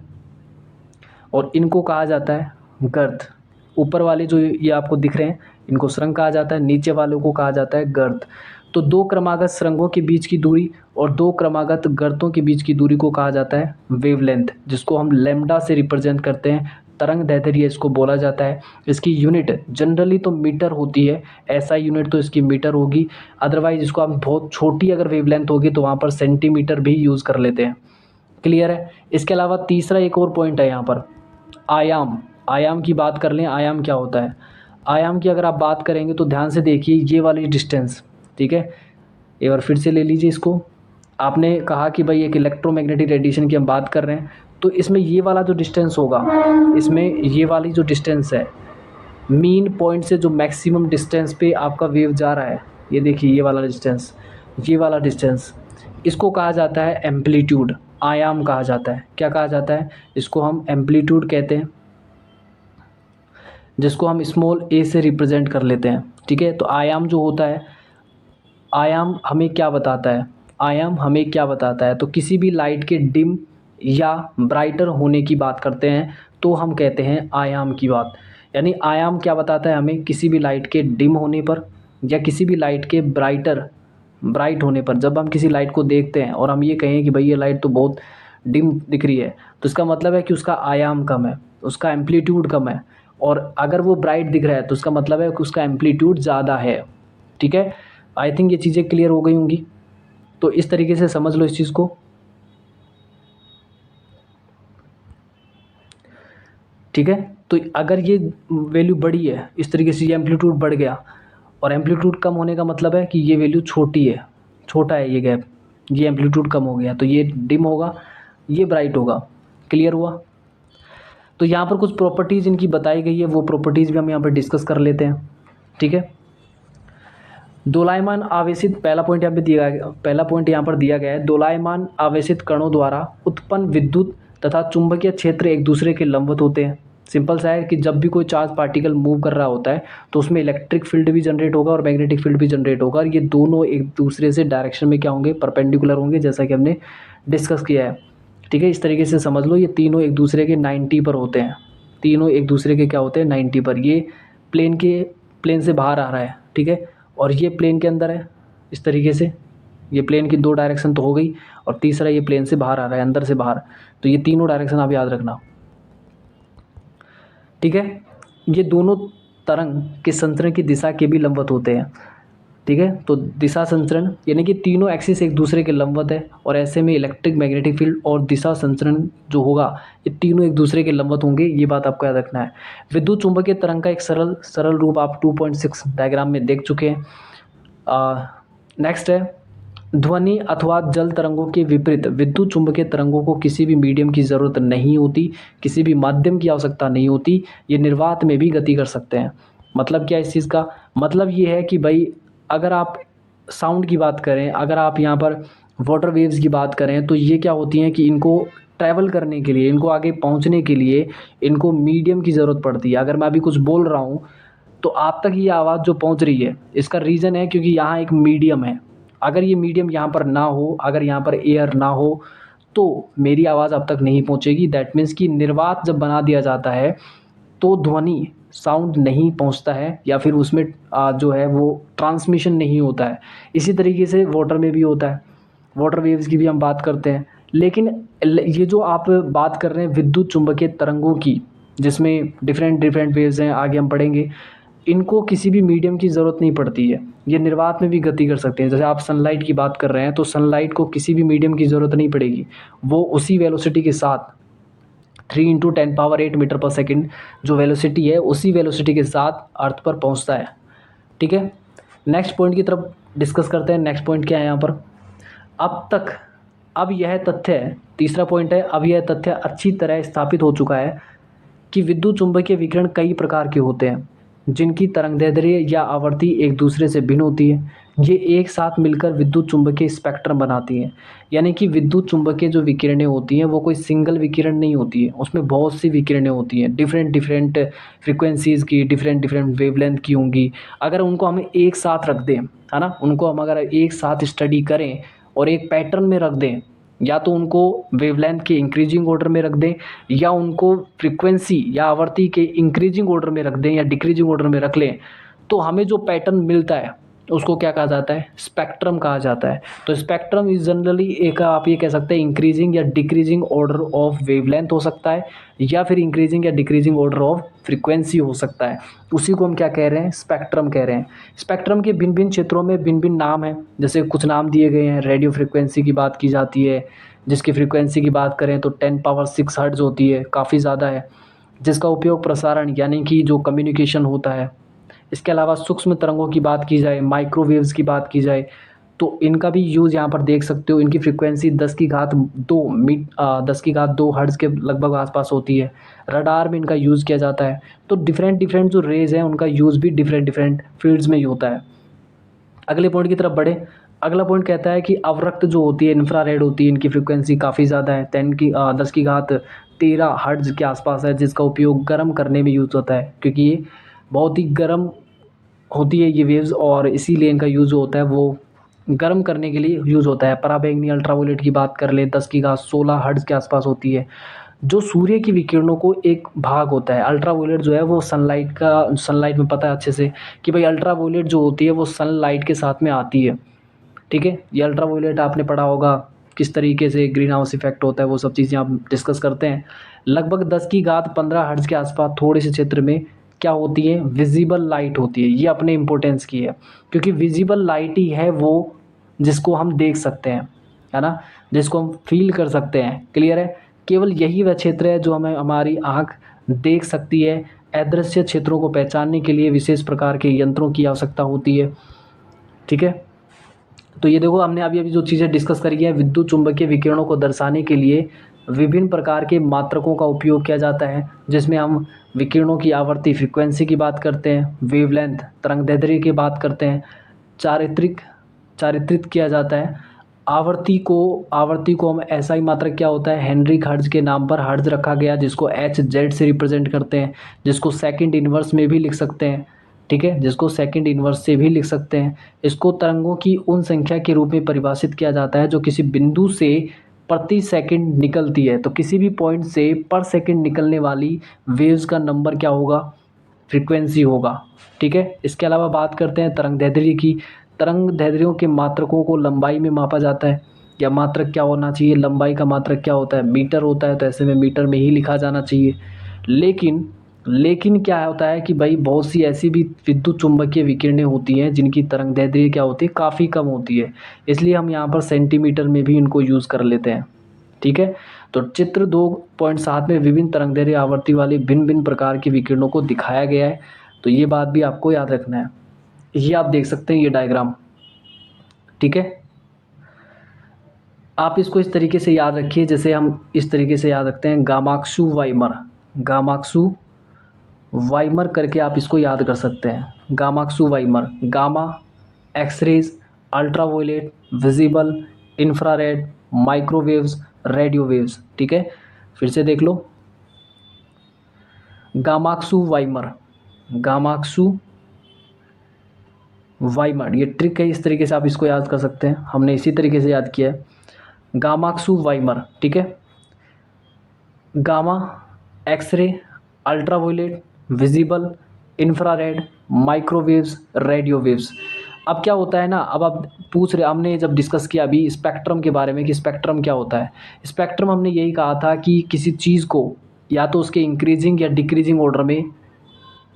और इनको कहा जाता है गर्त। ऊपर वाले जो ये आपको दिख रहे हैं इनको सुरंग कहा जाता है, नीचे वालों को कहा जाता है गर्त। तो दो क्रमागत सुरंगों के बीच की दूरी और दो क्रमागत गर्तों के बीच की दूरी को कहा जाता है वेवलेंथ, जिसको हम लैम्डा से रिप्रेजेंट करते हैं। तरंग दैर्ध्य इसको बोला जाता है। इसकी यूनिट जनरली तो मीटर होती है, ऐसा यूनिट तो इसकी मीटर होगी, अदरवाइज इसको हम बहुत छोटी अगर वेवलेंथ होगी तो वहाँ पर सेंटीमीटर भी यूज़ कर लेते हैं। क्लियर है। इसके अलावा तीसरा एक और पॉइंट है यहाँ पर, आयाम। आयाम की बात कर लें, आयाम क्या होता है, आयाम की अगर आप बात करेंगे तो ध्यान से देखिए ये वाली डिस्टेंस, ठीक है, एक बार फिर से ले लीजिए इसको। आपने कहा कि भाई एक इलेक्ट्रोमैग्नेटिक रेडिएशन की हम बात कर रहे हैं, तो इसमें ये वाला जो डिस्टेंस होगा, इसमें ये वाली जो डिस्टेंस है, मीन पॉइंट से जो मैक्सिमम डिस्टेंस पे आपका वेव जा रहा है, ये देखिए ये वाला डिस्टेंस, ये वाला डिस्टेंस, इसको कहा जाता है एम्पलीट्यूड, आयाम कहा जाता है। क्या कहा जाता है, इसको हम एम्पलीट्यूड कहते हैं, जिसको हम स्मॉल ए से रिप्रेजेंट कर लेते हैं, ठीक है। तो आयाम जो होता है, आयाम हमें क्या बताता है, आयाम हमें क्या बताता है, तो किसी भी लाइट के डिम या ब्राइटर होने की बात करते हैं तो हम कहते हैं आयाम की बात। यानी आयाम क्या बताता है हमें, किसी भी लाइट के डिम होने पर या किसी भी लाइट के ब्राइट होने पर, जब हम किसी लाइट को देखते हैं और हम ये कहें कि भाई ये लाइट तो बहुत डिम दिख रही है, तो इसका मतलब है कि उसका आयाम कम है, उसका एम्पलीट्यूड कम है। और अगर वो ब्राइट दिख रहा है तो उसका मतलब है कि उसका एम्पलीट्यूड ज़्यादा है, ठीक है। आई थिंक ये चीज़ें क्लियर हो गई होंगी, तो इस तरीके से समझ लो इस चीज़ को, ठीक है। तो अगर ये वैल्यू बड़ी है, इस तरीके से ये एम्पलीट्यूड बढ़ गया, और एम्पलीट्यूड कम होने का मतलब है कि ये वैल्यू छोटी है, छोटा है ये गैप, ये एम्पलीट्यूड कम हो गया, तो ये डिम होगा, ये ब्राइट होगा। क्लियर हुआ। तो यहाँ पर कुछ प्रॉपर्टीज़ इनकी बताई गई है, वो प्रॉपर्टीज़ भी हम यहाँ पर डिस्कस कर लेते हैं, ठीक है। दोलायमान आवेशित, पहला पॉइंट यहाँ पर दिया गया है, दोलायमान आवेशित कणों द्वारा उत्पन्न विद्युत तथा चुंबकीय क्षेत्र एक दूसरे के लंबवत होते हैं। सिंपल सा है कि जब भी कोई चार्ज पार्टिकल मूव कर रहा होता है तो उसमें इलेक्ट्रिक फील्ड भी जनरेट होगा और मैग्नेटिक फील्ड भी जनरेट होगा, और ये दोनों एक दूसरे से डायरेक्शन में क्या होंगे, परपेंडिकुलर होंगे, जैसा कि हमने डिस्कस किया है, ठीक है। इस तरीके से समझ लो, ये तीनों एक दूसरे के 90 पर होते हैं, तीनों एक दूसरे के क्या होते हैं, 90 पर। ये प्लेन से बाहर आ रहा है, ठीक है, और ये प्लेन के अंदर है, इस तरीके से। ये प्लेन की दो डायरेक्शन तो हो गई, और तीसरा ये प्लेन से बाहर आ रहा है, अंदर से बाहर। तो ये तीनों डायरेक्शन आप याद रखना, ठीक है। ये दोनों तरंग के संचरण की दिशा के भी लंबवत होते हैं। ठीक है। तो दिशा संचरण यानी कि तीनों एक्सिस एक दूसरे के लंबवत है, और ऐसे में इलेक्ट्रिक मैग्नेटिक फील्ड और दिशा संचरण जो होगा ये तीनों एक दूसरे के लंबवत होंगे, ये बात आपको याद रखना है। विद्युत चुंबकीय तरंग का एक सरल रूप आप 2.6 डायग्राम में देख चुके हैं। नेक्स्ट है, ध्वनि अथवा जल तरंगों के विपरीत विद्युत चुंबकीय तरंगों को किसी भी मीडियम की ज़रूरत नहीं होती, किसी भी माध्यम की आवश्यकता नहीं होती, ये निर्वात में भी गति कर सकते हैं। मतलब क्या इस चीज़ का मतलब ये है कि भाई अगर आप साउंड की बात करें, अगर आप यहाँ पर वाटर वेव्स की बात करें, तो ये क्या होती हैं कि इनको ट्रैवल करने के लिए, इनको आगे पहुँचने के लिए इनको मीडियम की ज़रूरत पड़ती है। अगर मैं अभी कुछ बोल रहा हूँ तो आप तक ये आवाज़ जो पहुँच रही है, इसका रीज़न है क्योंकि यहाँ एक मीडियम है। अगर ये मीडियम यहाँ पर ना हो, अगर यहाँ पर एयर ना हो, तो मेरी आवाज़ अब तक नहीं पहुँचेगी। दैट मीन्स कि निर्वात जब बना दिया जाता है तो ध्वनि साउंड नहीं पहुँचता है, या फिर उसमें जो है वो ट्रांसमिशन नहीं होता है। इसी तरीके से वाटर में भी होता है, वाटर वेव्स की भी हम बात करते हैं। लेकिन ये जो आप बात कर रहे हैं विद्युत चुंबकीय तरंगों की, जिसमें डिफरेंट डिफरेंट वेव्स हैं, आगे हम पढ़ेंगे, इनको किसी भी मीडियम की ज़रूरत नहीं पड़ती है। ये निर्वात में भी गति कर सकते हैं। जैसे आप सनलाइट की बात कर रहे हैं, तो सनलाइट को किसी भी मीडियम की ज़रूरत नहीं पड़ेगी, वो उसी वेलोसिटी के साथ 3 × 10⁸ मीटर पर सेकंड जो वेलोसिटी है, उसी वेलोसिटी के साथ अर्थ पर पहुंचता है। ठीक है, नेक्स्ट पॉइंट की तरफ डिस्कस करते हैं। नेक्स्ट पॉइंट क्या है यहाँ पर, अब यह तथ्य, तीसरा पॉइंट है, अब यह तथ्य अच्छी तरह स्थापित हो चुका है कि विद्युत चुंबकीय विकिरण कई प्रकार के होते हैं, जिनकी तरंगदैर्ध्य या आवर्ती एक दूसरे से भिन्न होती है। ये एक साथ मिलकर विद्युत चुंबकीय स्पेक्ट्रम बनाती हैं। यानी कि विद्युत चुंबकीय जो विकिरणें होती हैं वो कोई सिंगल विकिरण नहीं होती है, उसमें बहुत सी विकिरणें होती हैं, डिफरेंट डिफरेंट फ्रीक्वेंसीज़ की, डिफरेंट डिफरेंट वेवलेंथ की होंगी। अगर उनको हम एक साथ रख दें, है ना, उनको हम अगर एक साथ स्टडी करें और एक पैटर्न में रख दें, या तो उनको वेवलेंथ के इंक्रीजिंग ऑर्डर में रख दें, या उनको फ्रीक्वेंसी या आवर्ती के इंक्रीजिंग ऑर्डर में रख दें, या डिक्रीजिंग ऑर्डर में रख लें, तो हमें जो पैटर्न मिलता है उसको क्या कहा जाता है, स्पेक्ट्रम कहा जाता है। तो स्पेक्ट्रम इज जनरली एक, आप ये कह सकते हैं, इंक्रीजिंग या डिक्रीजिंग ऑर्डर ऑफ वेवलेंथ हो सकता है, या फिर इंक्रीजिंग या डिक्रीजिंग ऑर्डर ऑफ फ्रीक्वेंसी हो सकता है। उसी को हम क्या कह रहे हैं, स्पेक्ट्रम कह रहे हैं। स्पेक्ट्रम के भिन्न भिन्न क्षेत्रों में भिन्न भिन्न नाम हैं। जैसे कुछ नाम दिए गए हैं, रेडियो फ्रिक्वेंसी की बात की जाती है, जिसकी फ्रीक्वेंसी की बात करें तो 10⁻6 हर्ट्ज होती है, काफ़ी ज़्यादा है, जिसका उपयोग प्रसारण यानी कि जो कम्युनिकेशन होता है। इसके अलावा सूक्ष्म तरंगों की बात की जाए, माइक्रोवेव्स की बात की जाए, तो इनका भी यूज़ यहाँ पर देख सकते हो। इनकी फ्रीक्वेंसी 10⁻2 हर्ट्ज के लगभग आसपास होती है। रडार में इनका यूज़ किया जाता है। तो डिफरेंट डिफरेंट जो रेज हैं उनका यूज़ भी डिफरेंट डिफरेंट फील्ड्स में ही होता है। अगले पॉइंट की तरफ बढ़े। अगला पॉइंट कहता है कि अवरक्त जो होती है, इंफ्रारेड होती है, इनकी फ्रीक्वेंसी काफ़ी ज़्यादा है, 10⁻13 हर्ट्ज के आसपास है, जिसका उपयोग गर्म करने में यूज़ होता है, क्योंकि ये बहुत ही गर्म होती है ये वेव्स, और इसीलिए इनका यूज़ जो होता है वो गर्म करने के लिए यूज़ होता है। पराबैंगनी अल्ट्रावायलेट की बात कर लें, 10⁻16 हर्ट्ज के आसपास होती है, जो सूर्य की विकिरणों को एक भाग होता है। अल्ट्रावायलेट जो है वो सनलाइट में पता है अच्छे से कि भाई अल्ट्रावायलेट जो होती है वो सनलाइट के साथ में आती है। ठीक है, ये अल्ट्रावायलेट आपने पढ़ा होगा, किस तरीके से ग्रीन हाउस इफेक्ट होता है, वो सब चीज़ें आप डिस्कस करते हैं। लगभग 10⁻15 हर्ट्ज के आसपास थोड़े से क्षेत्र में क्या होती है, विजिबल लाइट होती है। ये अपने इम्पोर्टेंस की है, क्योंकि विजिबल लाइट ही है वो जिसको हम देख सकते हैं, है ना, जिसको हम फील कर सकते हैं। क्लियर है, केवल यही वह क्षेत्र है जो हमें हमारी आँख देख सकती है। अदृश्य क्षेत्रों को पहचानने के लिए विशेष प्रकार के यंत्रों की आवश्यकता होती है। ठीक है, तो ये देखो हमने अभी जो चीज़ें डिस्कस करी है, विद्युत चुंबकीय विकिरणों को दर्शाने के लिए विभिन्न प्रकार के मात्रकों का उपयोग किया जाता है, जिसमें हम विकिरणों की आवर्ती फ्रीक्वेंसी की बात करते हैं, वेवलेंथ तरंगदैर्ध्य की बात करते हैं, चारित्रित किया जाता है। आवर्ती को हम ऐसा ही मात्रक क्या होता है, हेनरिक हर्ट्ज के नाम पर हर्ट्ज रखा गया, जिसको HZ से रिप्रेजेंट करते हैं, जिसको सेकंड इनवर्स में भी लिख सकते हैं। ठीक है, जिसको सेकंड इनवर्स से भी लिख सकते हैं। इसको तरंगों की उन संख्या के रूप में परिभाषित किया जाता है जो किसी बिंदु से प्रति सेकंड निकलती है। तो किसी भी पॉइंट से पर सेकंड निकलने वाली वेव्स का नंबर क्या होगा, फ्रीक्वेंसी होगा। ठीक है, इसके अलावा बात करते हैं तरंगदैर्ध्य की। तरंगदैर्ध्यों के मात्रकों को लंबाई में मापा जाता है, या मात्रक क्या होना चाहिए, लंबाई का मात्रक क्या होता है, मीटर होता है, तो ऐसे में मीटर में ही लिखा जाना चाहिए। लेकिन लेकिन क्या होता है कि भाई बहुत सी ऐसी भी विद्युत चुंबकीय विकिरणें होती हैं जिनकी तरंग दैर्ध्य क्या होती है, काफ़ी कम होती है। इसलिए हम यहाँ पर सेंटीमीटर में भी इनको यूज़ कर लेते हैं। ठीक है, तो चित्र 2.7 में विभिन्न तरंग दैर्ध्य आवर्ती वाली भिन्न भिन्न प्रकार की विकिरणों को दिखाया गया है। तो ये बात भी आपको याद रखना है। ये आप देख सकते हैं ये डायग्राम। ठीक है, आप इसको इस तरीके से याद रखिए, जैसे हम इस तरीके से याद रखते हैं गामाक्सू वाइमर, गामाक्सू वाइमर करके आप इसको याद कर सकते हैं। गामाक्सू वाइमर, gamma, X rays, ultraviolet, visible, infrared, microwaves, radio waves. ठीक है, फिर से देख लो, गामाक्सू वाइमर, गामाक्सू वाइमर, ये ट्रिक है, इस तरीके से आप इसको याद कर सकते हैं। हमने इसी तरीके से याद किया है, गामाक्सू वाइमर। ठीक है, gamma, x-ray, ultraviolet, visible, infrared, microwaves, radio waves. अब क्या होता है ना, अब आप पूछ रहे, हमने जब डिस्कस किया अभी स्पेक्ट्रम के बारे में कि स्पेक्ट्रम क्या होता है। स्पेक्ट्रम हमने यही कहा था कि किसी चीज़ को या तो उसके इंक्रीजिंग या डिक्रीजिंग ऑर्डर में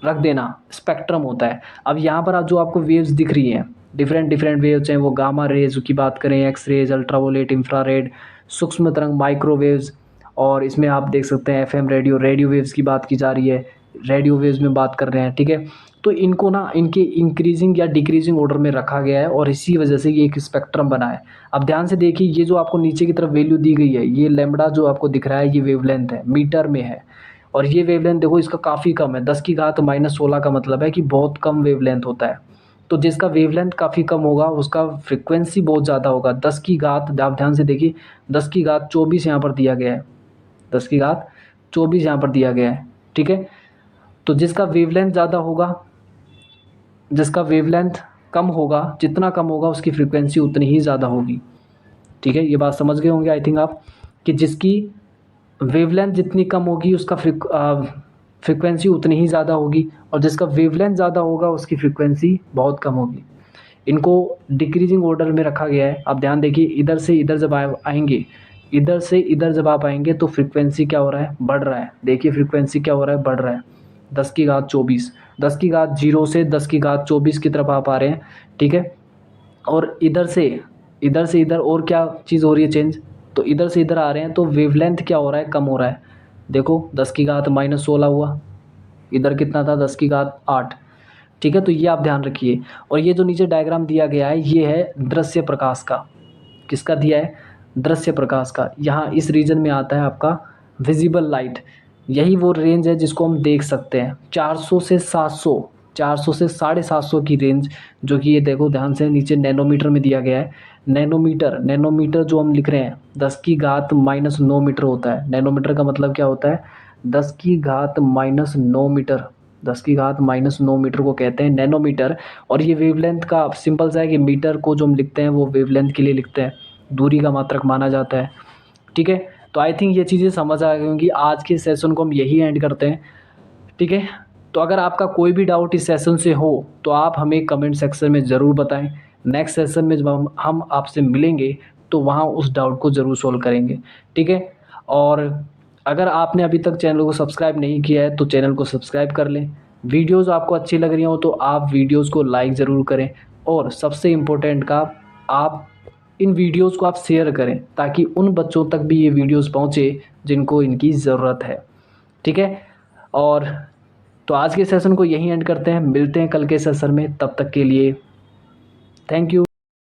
रख देना स्पेक्ट्रम होता है। अब यहाँ पर आप जो आपको वेव्स दिख रही हैं, डिफरेंट डिफरेंट वेव्स हैं, वो गामा रेज की बात करें, एक्स रेज, अल्ट्रावायलेट, इंफ्रारेड, सूक्ष्म तरंग, माइक्रोवेव्स, और इसमें आप देख सकते हैं एफएम रेडियो, रेडियो वेव्स की बात की जा रही है, रेडियो वेव्स में बात कर रहे हैं। ठीक है, तो इनको ना इनके इंक्रीजिंग या डिक्रीजिंग ऑर्डर में रखा गया है और इसी वजह से ये एक स्पेक्ट्रम बना है। अब ध्यान से देखिए, ये जो आपको नीचे की तरफ वैल्यू दी गई है, ये लैम्बडा जो आपको दिख रहा है, ये वेवलेंथ है, मीटर में है। और ये वेवलेंथ देखो इसका काफ़ी कम है, 10⁻⁻16 का मतलब है कि बहुत कम वेवलेंथ होता है। तो जिसका वेवलेंथ काफ़ी कम होगा उसका फ्रिक्वेंसी बहुत ज़्यादा होगा। 10 की घात, आप ध्यान से देखिए, 10 की घात 24 यहाँ पर दिया गया है, 10 की घात 24 यहाँ पर दिया गया है। ठीक है, तो जिसका वेवलेंथ ज़्यादा होगा, जिसका वेवलेंथ कम होगा, जितना कम होगा उसकी फ्रिक्वेंसी उतनी ही ज़्यादा होगी। ठीक है, ये बात समझ गए होंगे आई थिंक आप, कि जिसकी वेवलेंथ जितनी कम होगी उसका फ्रिक्वेंसी उतनी ही ज़्यादा होगी, और जिसका वेवलेंथ ज़्यादा होगा उसकी फ्रिक्वेंसी बहुत कम होगी। इनको डिक्रीजिंग ऑर्डर में रखा गया है। आप ध्यान देखिए, इधर से इधर जब आएंगे, इधर से इधर जब आप आएंगे तो फ्रिक्वेंसी क्या हो रहा है, बढ़ रहा है। देखिए फ्रिक्वेंसी क्या हो रहा है, बढ़ रहा है, 10⁻24, 10⁻0 से 10⁻24 की तरफ आप आ रहे हैं। ठीक है, और इधर से इधर और क्या चीज़ हो रही है चेंज, तो इधर से इधर आ रहे हैं तो वेवलेंथ क्या हो रहा है, कम हो रहा है। देखो 10⁻−16 हुआ, इधर कितना था, 10⁻8। ठीक है, तो ये आप ध्यान रखिए। और ये जो नीचे डायग्राम दिया गया है ये है दृश्य प्रकाश का। किसका दिया है, दृश्य प्रकाश का। यहाँ इस रीजन में आता है आपका विजिबल लाइट, यही वो रेंज है जिसको हम देख सकते हैं, 400 से 700, 400 से 750 की रेंज, जो कि ये देखो ध्यान से नीचे नैनोमीटर में दिया गया है। नैनोमीटर, नैनोमीटर जो हम लिख रहे हैं 10⁻−9 मीटर होता है। नैनोमीटर का मतलब क्या होता है, 10⁻−9 मीटर, 10⁻−9 मीटर को कहते हैं नैनोमीटर। और ये वेवलेंथ का सिंपल सा है कि मीटर को जो हम लिखते हैं वो वेवलेंथ के लिए लिखते हैं, दूरी का मात्रक माना जाता है। ठीक है, तो आई थिंक ये चीज़ें समझ आ गई होंगी। आज के सेशन को हम यही एंड करते हैं। ठीक है, तो अगर आपका कोई भी डाउट इस सेशन से हो तो आप हमें कमेंट सेक्शन में ज़रूर बताएं। नेक्स्ट सेशन में जब हम आपसे मिलेंगे तो वहाँ उस डाउट को ज़रूर सॉल्व करेंगे। ठीक है, और अगर आपने अभी तक चैनल को सब्सक्राइब नहीं किया है तो चैनल को सब्सक्राइब कर लें। वीडियोज़ आपको अच्छी लग रही हो तो आप वीडियोज़ को लाइक ज़रूर करें, और सबसे इम्पोर्टेंट का, आप इन वीडियोज़ को आप शेयर करें ताकि उन बच्चों तक भी ये वीडियोज़ पहुँचे जिनको इनकी ज़रूरत है। ठीक है, और तो आज के सेशन को यहीं एंड करते हैं, मिलते हैं कल के सेशन में, तब तक के लिए थैंक यू।